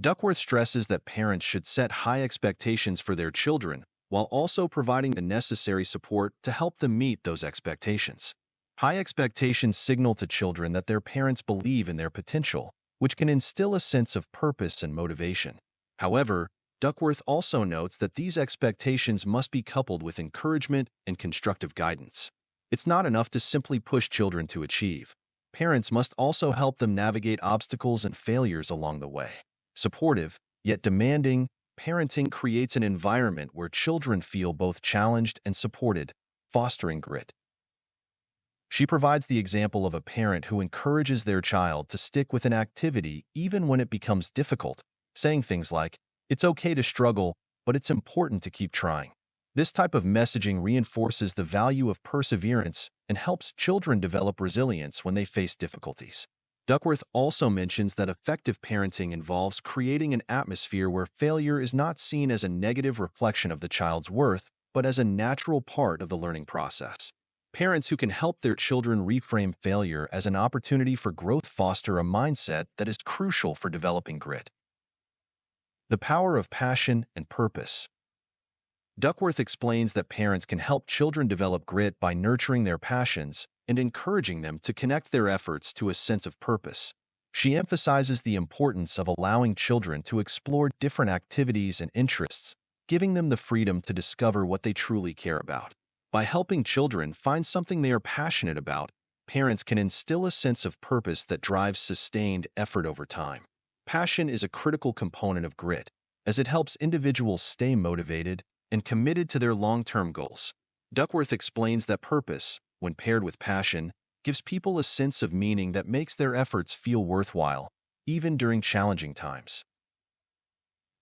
Duckworth stresses that parents should set high expectations for their children while also providing the necessary support to help them meet those expectations. High expectations signal to children that their parents believe in their potential, which can instill a sense of purpose and motivation. However, Duckworth also notes that these expectations must be coupled with encouragement and constructive guidance. It's not enough to simply push children to achieve. Parents must also help them navigate obstacles and failures along the way. Supportive, yet demanding, parenting creates an environment where children feel both challenged and supported, fostering grit. She provides the example of a parent who encourages their child to stick with an activity even when it becomes difficult, saying things like, "It's okay to struggle, but it's important to keep trying." This type of messaging reinforces the value of perseverance and helps children develop resilience when they face difficulties. Duckworth also mentions that effective parenting involves creating an atmosphere where failure is not seen as a negative reflection of the child's worth, but as a natural part of the learning process. Parents who can help their children reframe failure as an opportunity for growth foster a mindset that is crucial for developing grit. The power of passion and purpose. Duckworth explains that parents can help children develop grit by nurturing their passions and encouraging them to connect their efforts to a sense of purpose. She emphasizes the importance of allowing children to explore different activities and interests, giving them the freedom to discover what they truly care about. By helping children find something they are passionate about, parents can instill a sense of purpose that drives sustained effort over time. Passion is a critical component of grit, as it helps individuals stay motivated and committed to their long-term goals. Duckworth explains that purpose, when paired with passion, gives people a sense of meaning that makes their efforts feel worthwhile, even during challenging times.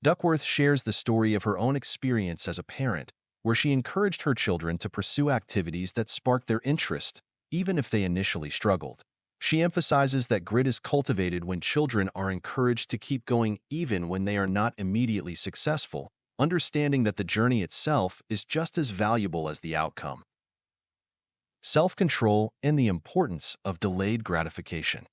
Duckworth shares the story of her own experience as a parent, where she encouraged her children to pursue activities that sparked their interest, even if they initially struggled. She emphasizes that grit is cultivated when children are encouraged to keep going even when they are not immediately successful, understanding that the journey itself is just as valuable as the outcome. Self-control and the importance of delayed gratification.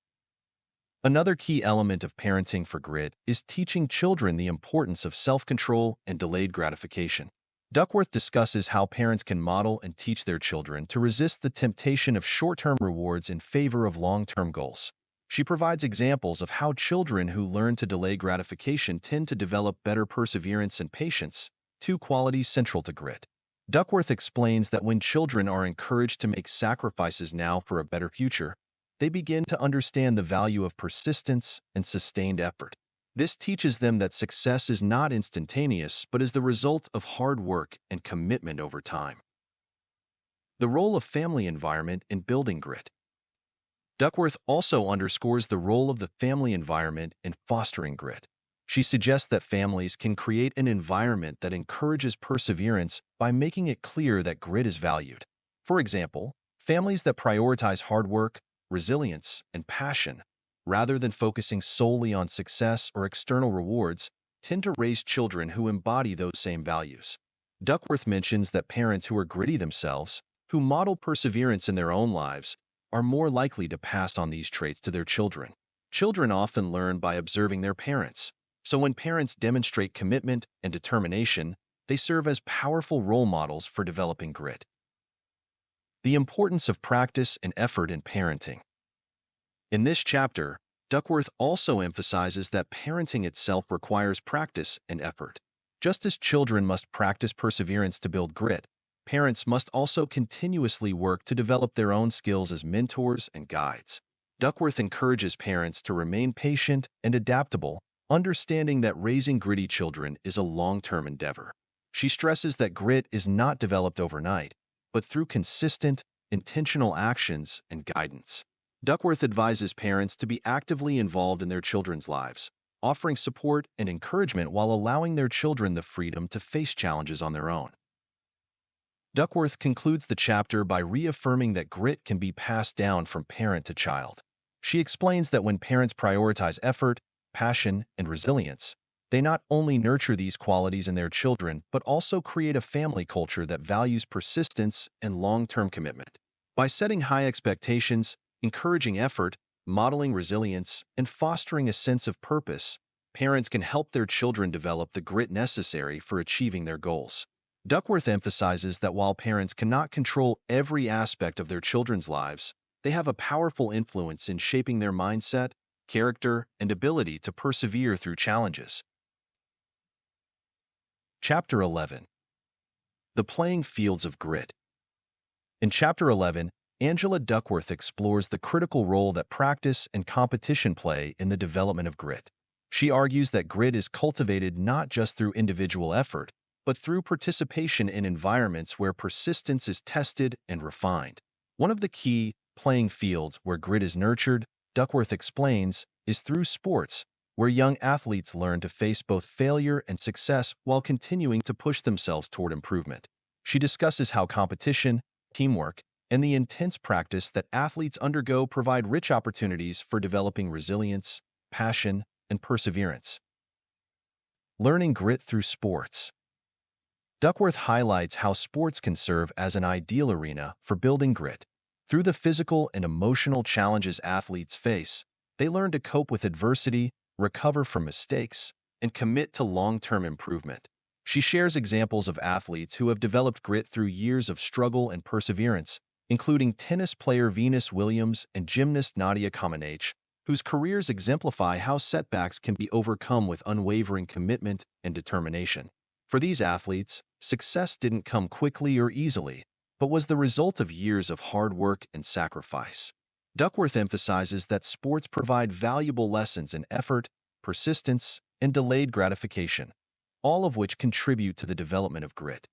Another key element of parenting for grit is teaching children the importance of self-control and delayed gratification. Duckworth discusses how parents can model and teach their children to resist the temptation of short-term rewards in favor of long-term goals. She provides examples of how children who learn to delay gratification tend to develop better perseverance and patience, two qualities central to grit. Duckworth explains that when children are encouraged to make sacrifices now for a better future, they begin to understand the value of persistence and sustained effort. This teaches them that success is not instantaneous, but is the result of hard work and commitment over time. The role of family environment in building grit. Duckworth also underscores the role of the family environment in fostering grit. She suggests that families can create an environment that encourages perseverance by making it clear that grit is valued. For example, Families that prioritize hard work, resilience, and passion, rather than focusing solely on success or external rewards, tend to raise children who embody those same values. Duckworth mentions that parents who are gritty themselves, who model perseverance in their own lives, are more likely to pass on these traits to their children. Children often learn by observing their parents, so when parents demonstrate commitment and determination, they serve as powerful role models for developing grit. The importance of practice and effort in parenting. In this chapter, Duckworth also emphasizes that parenting itself requires practice and effort. Just as children must practice perseverance to build grit, parents must also continuously work to develop their own skills as mentors and guides. Duckworth encourages parents to remain patient and adaptable, understanding that raising gritty children is a long-term endeavor. She stresses that grit is not developed overnight, but through consistent, intentional actions and guidance. Duckworth advises parents to be actively involved in their children's lives, offering support and encouragement while allowing their children the freedom to face challenges on their own. Duckworth concludes the chapter by reaffirming that grit can be passed down from parent to child. She explains that when parents prioritize effort, passion, and resilience, they not only nurture these qualities in their children, but also create a family culture that values persistence and long-term commitment. By setting high expectations, encouraging effort, modeling resilience, and fostering a sense of purpose, parents can help their children develop the grit necessary for achieving their goals. Duckworth emphasizes that while parents cannot control every aspect of their children's lives, they have a powerful influence in shaping their mindset, character, and ability to persevere through challenges. Chapter 11. The Playing Fields of Grit. In Chapter 11, Angela Duckworth explores the critical role that practice and competition play in the development of grit. She argues that grit is cultivated not just through individual effort, but through participation in environments where persistence is tested and refined. One of the key playing fields where grit is nurtured, Duckworth explains, is through sports, where young athletes learn to face both failure and success while continuing to push themselves toward improvement. She discusses how competition, teamwork, and the intense practice that athletes undergo provide rich opportunities for developing resilience, passion, and perseverance. Learning grit through sports. Duckworth highlights how sports can serve as an ideal arena for building grit. Through the physical and emotional challenges athletes face, they learn to cope with adversity, recover from mistakes, and commit to long-term improvement. She shares examples of athletes who have developed grit through years of struggle and perseverance, including tennis player Venus Williams and gymnast Nadia Comaneci, whose careers exemplify how setbacks can be overcome with unwavering commitment and determination. For these athletes, success didn't come quickly or easily, but was the result of years of hard work and sacrifice. Duckworth emphasizes that sports provide valuable lessons in effort, persistence, and delayed gratification, all of which contribute to the development of grit.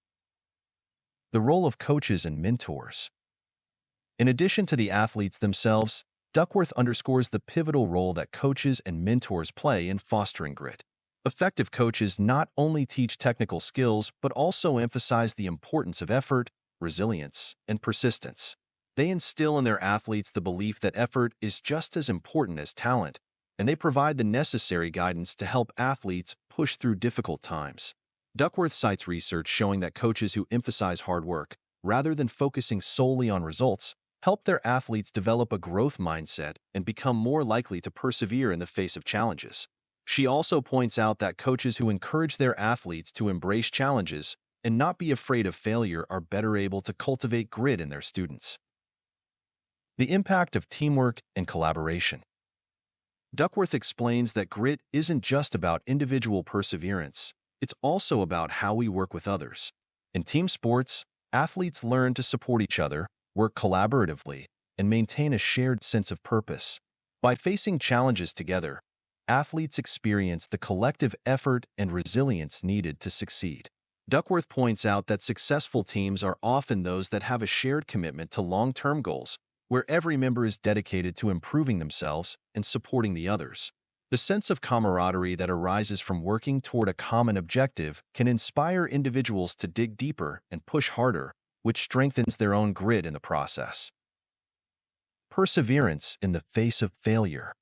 The role of coaches and mentors. In addition to the athletes themselves, Duckworth underscores the pivotal role that coaches and mentors play in fostering grit. Effective coaches not only teach technical skills but also emphasize the importance of effort, resilience, and persistence. They instill in their athletes the belief that effort is just as important as talent, and they provide the necessary guidance to help athletes push through difficult times. Duckworth cites research showing that coaches who emphasize hard work, rather than focusing solely on results, help their athletes develop a growth mindset and become more likely to persevere in the face of challenges. She also points out that coaches who encourage their athletes to embrace challenges and not be afraid of failure are better able to cultivate grit in their students. The impact of teamwork and collaboration. Duckworth explains that grit isn't just about individual perseverance, it's also about how we work with others. In team sports, athletes learn to support each other, work collaboratively, and maintain a shared sense of purpose. By facing challenges together, athletes experience the collective effort and resilience needed to succeed. Duckworth points out that successful teams are often those that have a shared commitment to long-term goals, where every member is dedicated to improving themselves and supporting the others. The sense of camaraderie that arises from working toward a common objective can inspire individuals to dig deeper and push harder, which strengthens their own grit in the process. Perseverance in the face of failure.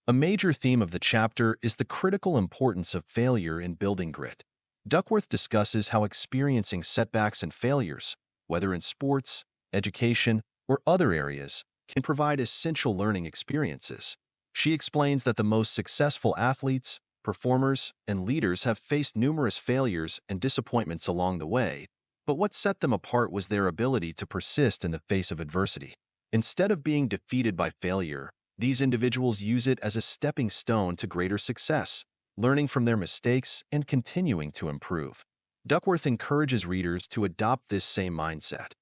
A major theme of the chapter is the critical importance of failure in building grit. Duckworth discusses how experiencing setbacks and failures, whether in sports, education, or other areas, can provide essential learning experiences. She explains that the most successful athletes, performers, and leaders have faced numerous failures and disappointments along the way, but what set them apart was their ability to persist in the face of adversity. Instead of being defeated by failure, these individuals use it as a stepping stone to greater success, learning from their mistakes and continuing to improve. Duckworth encourages readers to adopt this same mindset.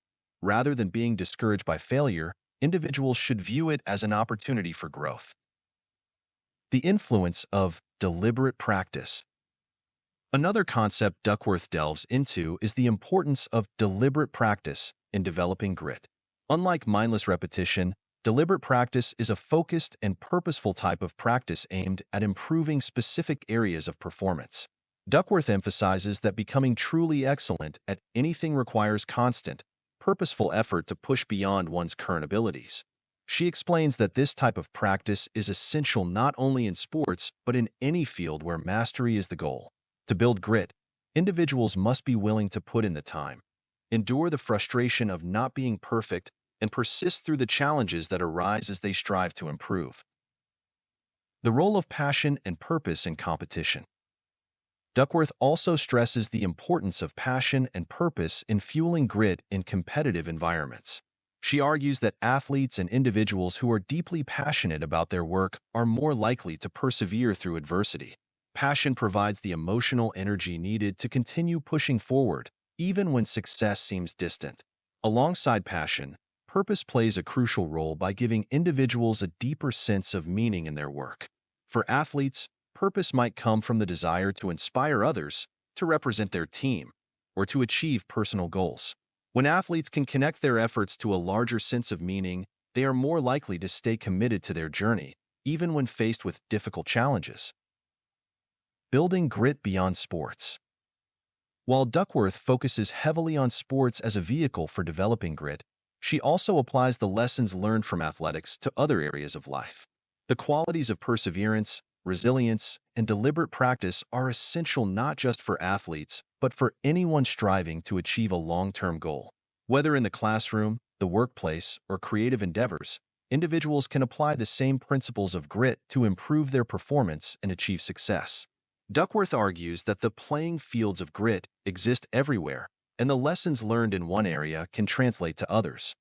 Rather than being discouraged by failure, individuals should view it as an opportunity for growth. The influence of deliberate practice. Another concept Duckworth delves into is the importance of deliberate practice in developing grit. Unlike mindless repetition, deliberate practice is a focused and purposeful type of practice aimed at improving specific areas of performance. Duckworth emphasizes that becoming truly excellent at anything requires constant, purposeful effort to push beyond one's current abilities. She explains that this type of practice is essential not only in sports but in any field where mastery is the goal. To build grit, individuals must be willing to put in the time, endure the frustration of not being perfect, and persist through the challenges that arise as they strive to improve. The role of passion and purpose in competition. Duckworth also stresses the importance of passion and purpose in fueling grit in competitive environments. She argues that athletes and individuals who are deeply passionate about their work are more likely to persevere through adversity. Passion provides the emotional energy needed to continue pushing forward, even when success seems distant. Alongside passion, purpose plays a crucial role by giving individuals a deeper sense of meaning in their work. For athletes, purpose might come from the desire to inspire others, to represent their team, or to achieve personal goals. When athletes can connect their efforts to a larger sense of meaning, they are more likely to stay committed to their journey, even when faced with difficult challenges. Building grit beyond sports. While Duckworth focuses heavily on sports as a vehicle for developing grit, she also applies the lessons learned from athletics to other areas of life. The qualities of perseverance, resilience, and deliberate practice are essential not just for athletes, but for anyone striving to achieve a long-term goal. Whether in the classroom, the workplace, or creative endeavors, individuals can apply the same principles of grit to improve their performance and achieve success. Duckworth argues that the playing fields of grit exist everywhere, and the lessons learned in one area can translate to others.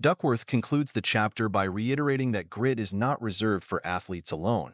Duckworth concludes the chapter by reiterating that grit is not reserved for athletes alone.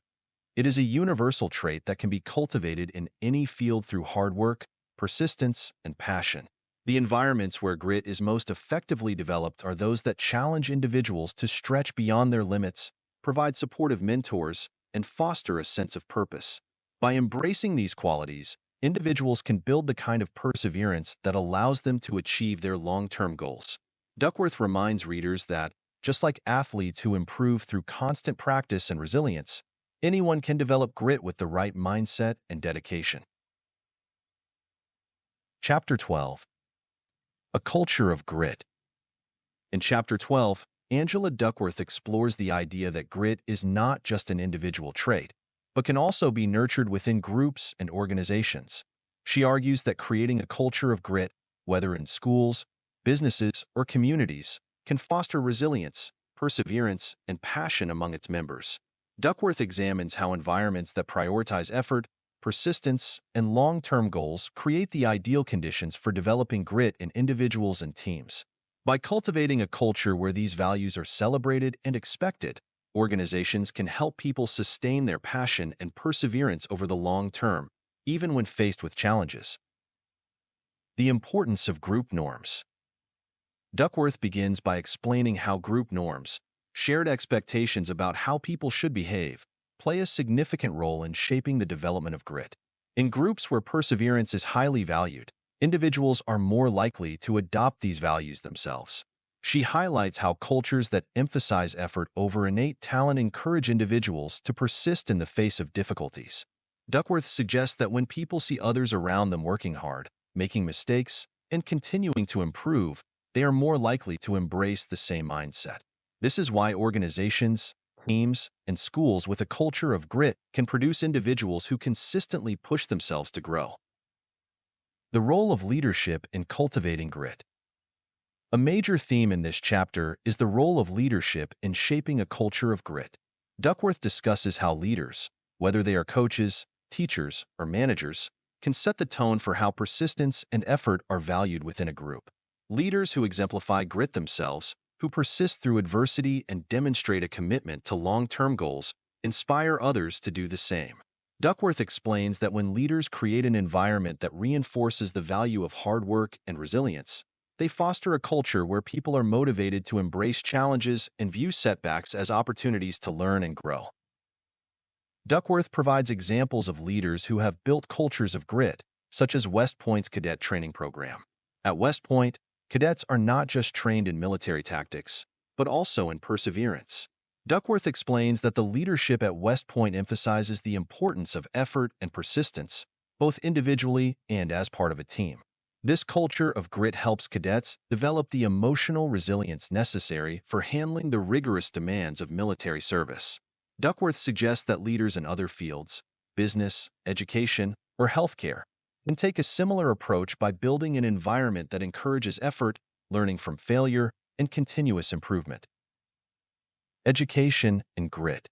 It is a universal trait that can be cultivated in any field through hard work, persistence, and passion. The environments where grit is most effectively developed are those that challenge individuals to stretch beyond their limits, provide supportive mentors, and foster a sense of purpose. By embracing these qualities, individuals can build the kind of perseverance that allows them to achieve their long-term goals. Duckworth reminds readers that, just like athletes who improve through constant practice and resilience, anyone can develop grit with the right mindset and dedication. Chapter 12. A Culture of Grit. In Chapter 12, Angela Duckworth explores the idea that grit is not just an individual trait, but can also be nurtured within groups and organizations. She argues that creating a culture of grit, whether in schools, businesses, or communities, can foster resilience, perseverance, and passion among its members. Duckworth examines how environments that prioritize effort, persistence, and long-term goals create the ideal conditions for developing grit in individuals and teams. By cultivating a culture where these values are celebrated and expected, organizations can help people sustain their passion and perseverance over the long term, even when faced with challenges. The importance of group norms. Duckworth begins by explaining how group norms, shared expectations about how people should behave, play a significant role in shaping the development of grit. In groups where perseverance is highly valued, individuals are more likely to adopt these values themselves. She highlights how cultures that emphasize effort over innate talent encourage individuals to persist in the face of difficulties. Duckworth suggests that when people see others around them working hard, making mistakes, and continuing to improve, they are more likely to embrace the same mindset. This is why organizations, teams, and schools with a culture of grit can produce individuals who consistently push themselves to grow. The role of leadership in cultivating grit. A major theme in this chapter is the role of leadership in shaping a culture of grit. Duckworth discusses how leaders, whether they are coaches, teachers, or managers, can set the tone for how persistence and effort are valued within a group. Leaders who exemplify grit themselves, who persist through adversity and demonstrate a commitment to long-term goals, inspire others to do the same. Duckworth explains that when leaders create an environment that reinforces the value of hard work and resilience, they foster a culture where people are motivated to embrace challenges and view setbacks as opportunities to learn and grow. Duckworth provides examples of leaders who have built cultures of grit, such as West Point's cadet training program. At West Point, cadets are not just trained in military tactics, but also in perseverance. Duckworth explains that the leadership at West Point emphasizes the importance of effort and persistence, both individually and as part of a team. This culture of grit helps cadets develop the emotional resilience necessary for handling the rigorous demands of military service. Duckworth suggests that leaders in other fields, business, education, or healthcare, can take a similar approach by building an environment that encourages effort, learning from failure, and continuous improvement. Education and grit.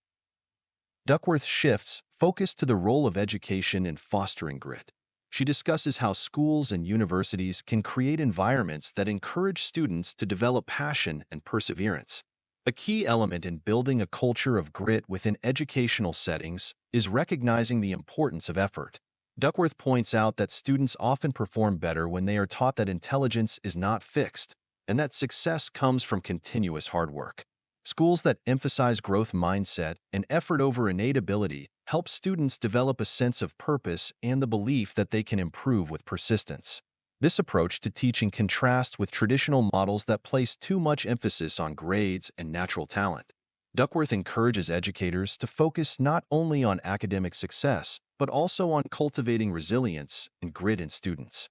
Duckworth shifts focus to the role of education in fostering grit. She discusses how schools and universities can create environments that encourage students to develop passion and perseverance. A key element in building a culture of grit within educational settings is recognizing the importance of effort. Duckworth points out that students often perform better when they are taught that intelligence is not fixed and that success comes from continuous hard work. Schools that emphasize growth mindset and effort over innate ability help students develop a sense of purpose and the belief that they can improve with persistence. This approach to teaching contrasts with traditional models that place too much emphasis on grades and natural talent. Duckworth encourages educators to focus not only on academic success, but also on cultivating resilience and grit in students.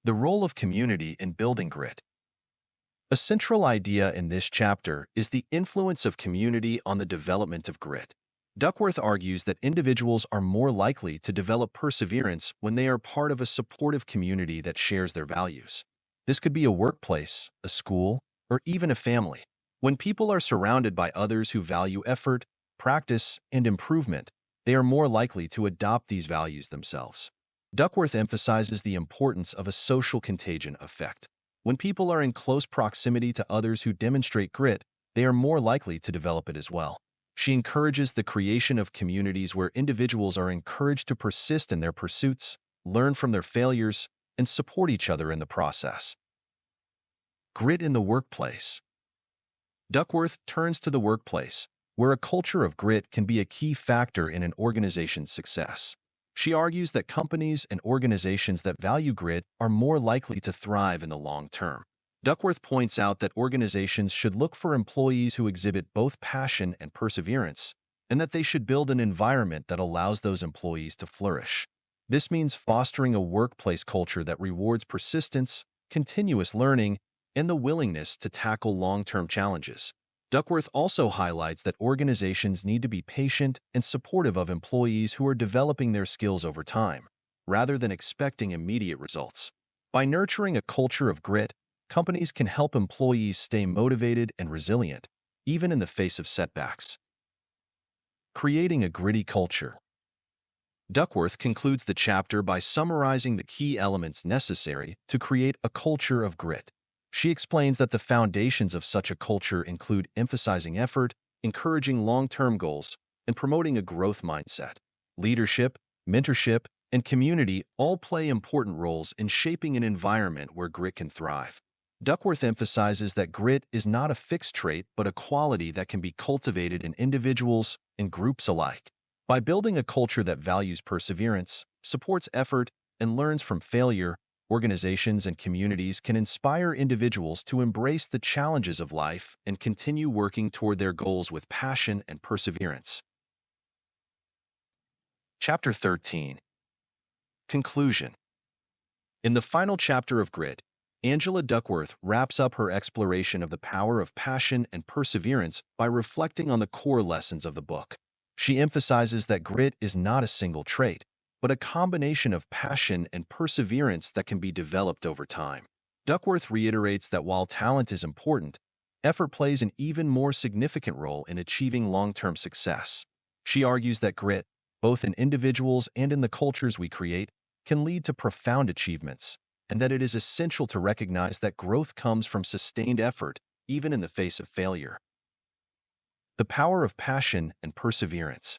The role of community in building grit. A central idea in this chapter is the influence of community on the development of grit. Duckworth argues that individuals are more likely to develop perseverance when they are part of a supportive community that shares their values. This could be a workplace, a school, or even a family. When people are surrounded by others who value effort, practice, and improvement, they are more likely to adopt these values themselves. Duckworth emphasizes the importance of a social contagion effect. When people are in close proximity to others who demonstrate grit, they are more likely to develop it as well. She encourages the creation of communities where individuals are encouraged to persist in their pursuits, learn from their failures, and support each other in the process. Grit in the workplace. Duckworth turns to the workplace, where a culture of grit can be a key factor in an organization's success. She argues that companies and organizations that value grit are more likely to thrive in the long term. Duckworth points out that organizations should look for employees who exhibit both passion and perseverance, and that they should build an environment that allows those employees to flourish. This means fostering a workplace culture that rewards persistence, continuous learning, and the willingness to tackle long-term challenges. Duckworth also highlights that organizations need to be patient and supportive of employees who are developing their skills over time, rather than expecting immediate results. By nurturing a culture of grit, companies can help employees stay motivated and resilient, even in the face of setbacks. Creating a gritty culture. Duckworth concludes the chapter by summarizing the key elements necessary to create a culture of grit. She explains that the foundations of such a culture include emphasizing effort, encouraging long-term goals, and promoting a growth mindset. Leadership, mentorship, and community all play important roles in shaping an environment where grit can thrive. Duckworth emphasizes that grit is not a fixed trait but a quality that can be cultivated in individuals and groups alike. By building a culture that values perseverance, supports effort, and learns from failure, organizations and communities can inspire individuals to embrace the challenges of life and continue working toward their goals with passion and perseverance. Chapter 13. Conclusion. In the final chapter of Grit, Angela Duckworth wraps up her exploration of the power of passion and perseverance by reflecting on the core lessons of the book. She emphasizes that grit is not a single trait, but a combination of passion and perseverance that can be developed over time. Duckworth reiterates that while talent is important, effort plays an even more significant role in achieving long-term success. She argues that grit, both in individuals and in the cultures we create, can lead to profound achievements, and that it is essential to recognize that growth comes from sustained effort, even in the face of failure. The power of passion and perseverance.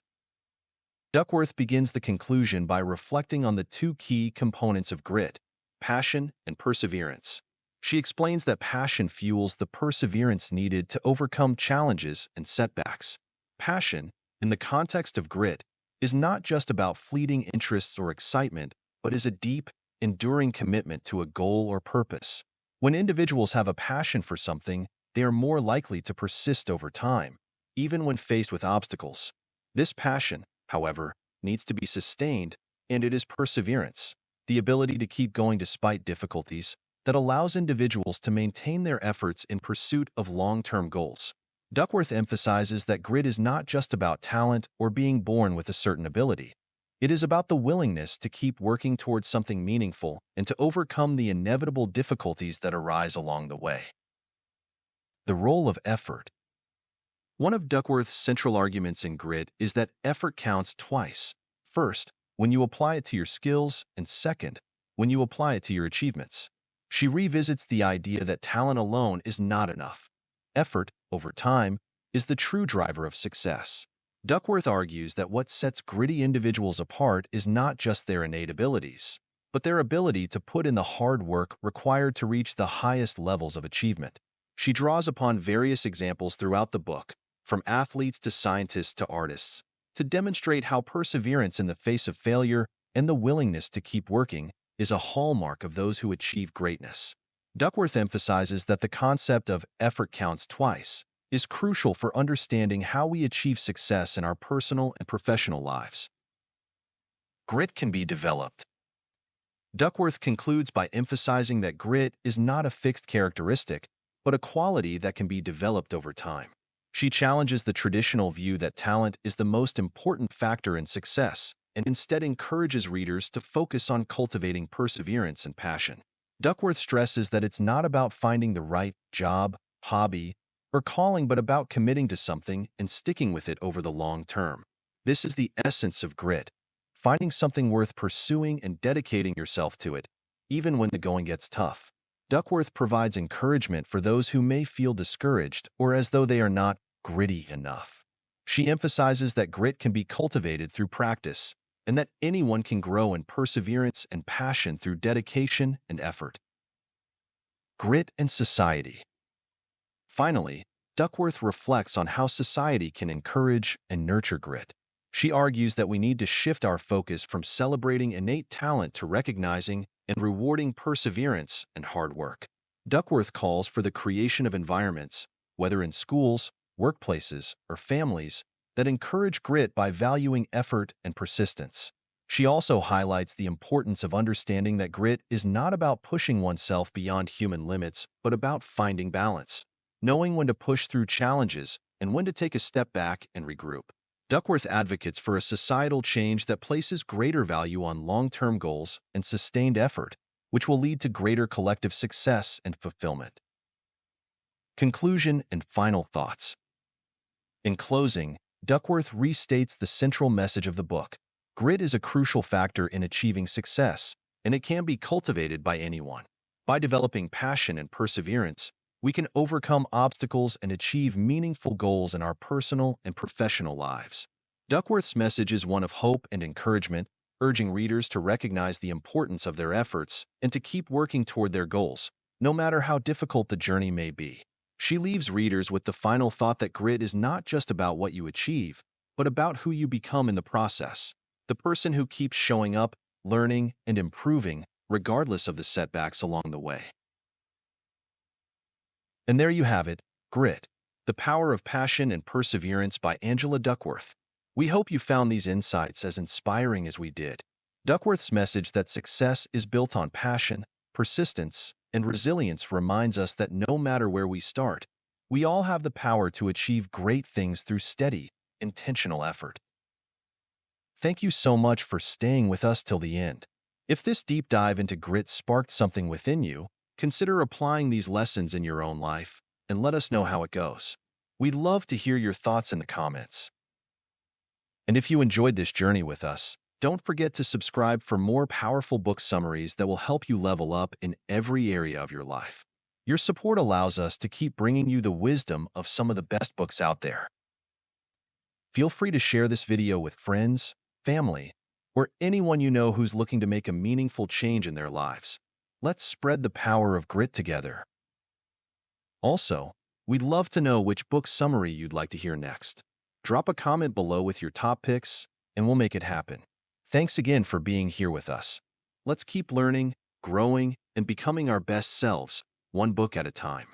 Duckworth begins the conclusion by reflecting on the two key components of grit, passion and perseverance. She explains that passion fuels the perseverance needed to overcome challenges and setbacks. Passion, in the context of grit, is not just about fleeting interests or excitement, but is a deep, enduring commitment to a goal or purpose. When individuals have a passion for something, they are more likely to persist over time, even when faced with obstacles. This passion, however, needs to be sustained, and it is perseverance, the ability to keep going despite difficulties, that allows individuals to maintain their efforts in pursuit of long-term goals. Duckworth emphasizes that grit is not just about talent or being born with a certain ability. It is about the willingness to keep working towards something meaningful and to overcome the inevitable difficulties that arise along the way. The role of effort. One of Duckworth's central arguments in grit is that effort counts twice. First, when you apply it to your skills, and second, when you apply it to your achievements. She revisits the idea that talent alone is not enough. Effort, over time, is the true driver of success. Duckworth argues that what sets gritty individuals apart is not just their innate abilities, but their ability to put in the hard work required to reach the highest levels of achievement. She draws upon various examples throughout the book, from athletes to scientists to artists, to demonstrate how perseverance in the face of failure and the willingness to keep working is a hallmark of those who achieve greatness. Duckworth emphasizes that the concept of effort counts twice is crucial for understanding how we achieve success in our personal and professional lives. Grit can be developed. Duckworth concludes by emphasizing that grit is not a fixed characteristic, but a quality that can be developed over time. She challenges the traditional view that talent is the most important factor in success, and instead encourages readers to focus on cultivating perseverance and passion. Duckworth stresses that it's not about finding the right job, hobby, or calling, but about committing to something and sticking with it over the long term. This is the essence of grit, finding something worth pursuing and dedicating yourself to it, even when the going gets tough. Duckworth provides encouragement for those who may feel discouraged or as though they are not gritty enough. She emphasizes that grit can be cultivated through practice, and that anyone can grow in perseverance and passion through dedication and effort. Grit and society. Finally, Duckworth reflects on how society can encourage and nurture grit. She argues that we need to shift our focus from celebrating innate talent to recognizing and rewarding perseverance and hard work. Duckworth calls for the creation of environments, whether in schools, workplaces, or families, that encourage grit by valuing effort and persistence. She also highlights the importance of understanding that grit is not about pushing oneself beyond human limits, but about finding balance, knowing when to push through challenges and when to take a step back and regroup. Duckworth advocates for a societal change that places greater value on long-term goals and sustained effort, which will lead to greater collective success and fulfillment. Conclusion and final thoughts. In closing, Duckworth restates the central message of the book. Grit is a crucial factor in achieving success, and it can be cultivated by anyone. By developing passion and perseverance, we can overcome obstacles and achieve meaningful goals in our personal and professional lives. Duckworth's message is one of hope and encouragement, urging readers to recognize the importance of their efforts and to keep working toward their goals, no matter how difficult the journey may be. She leaves readers with the final thought that grit is not just about what you achieve, but about who you become in the process. The person who keeps showing up, learning, and improving, regardless of the setbacks along the way. And there you have it, Grit, The Power of Passion and Perseverance by Angela Duckworth. We hope you found these insights as inspiring as we did. Duckworth's message that success is built on passion, persistence, and resilience reminds us that no matter where we start, we all have the power to achieve great things through steady, intentional effort. Thank you so much for staying with us till the end. If this deep dive into grit sparked something within you, consider applying these lessons in your own life and let us know how it goes. We'd love to hear your thoughts in the comments. And if you enjoyed this journey with us, don't forget to subscribe for more powerful book summaries that will help you level up in every area of your life. Your support allows us to keep bringing you the wisdom of some of the best books out there. Feel free to share this video with friends, family, or anyone you know who's looking to make a meaningful change in their lives. Let's spread the power of grit together. Also, we'd love to know which book summary you'd like to hear next. Drop a comment below with your top picks, and we'll make it happen. Thanks again for being here with us. Let's keep learning, growing, and becoming our best selves, one book at a time.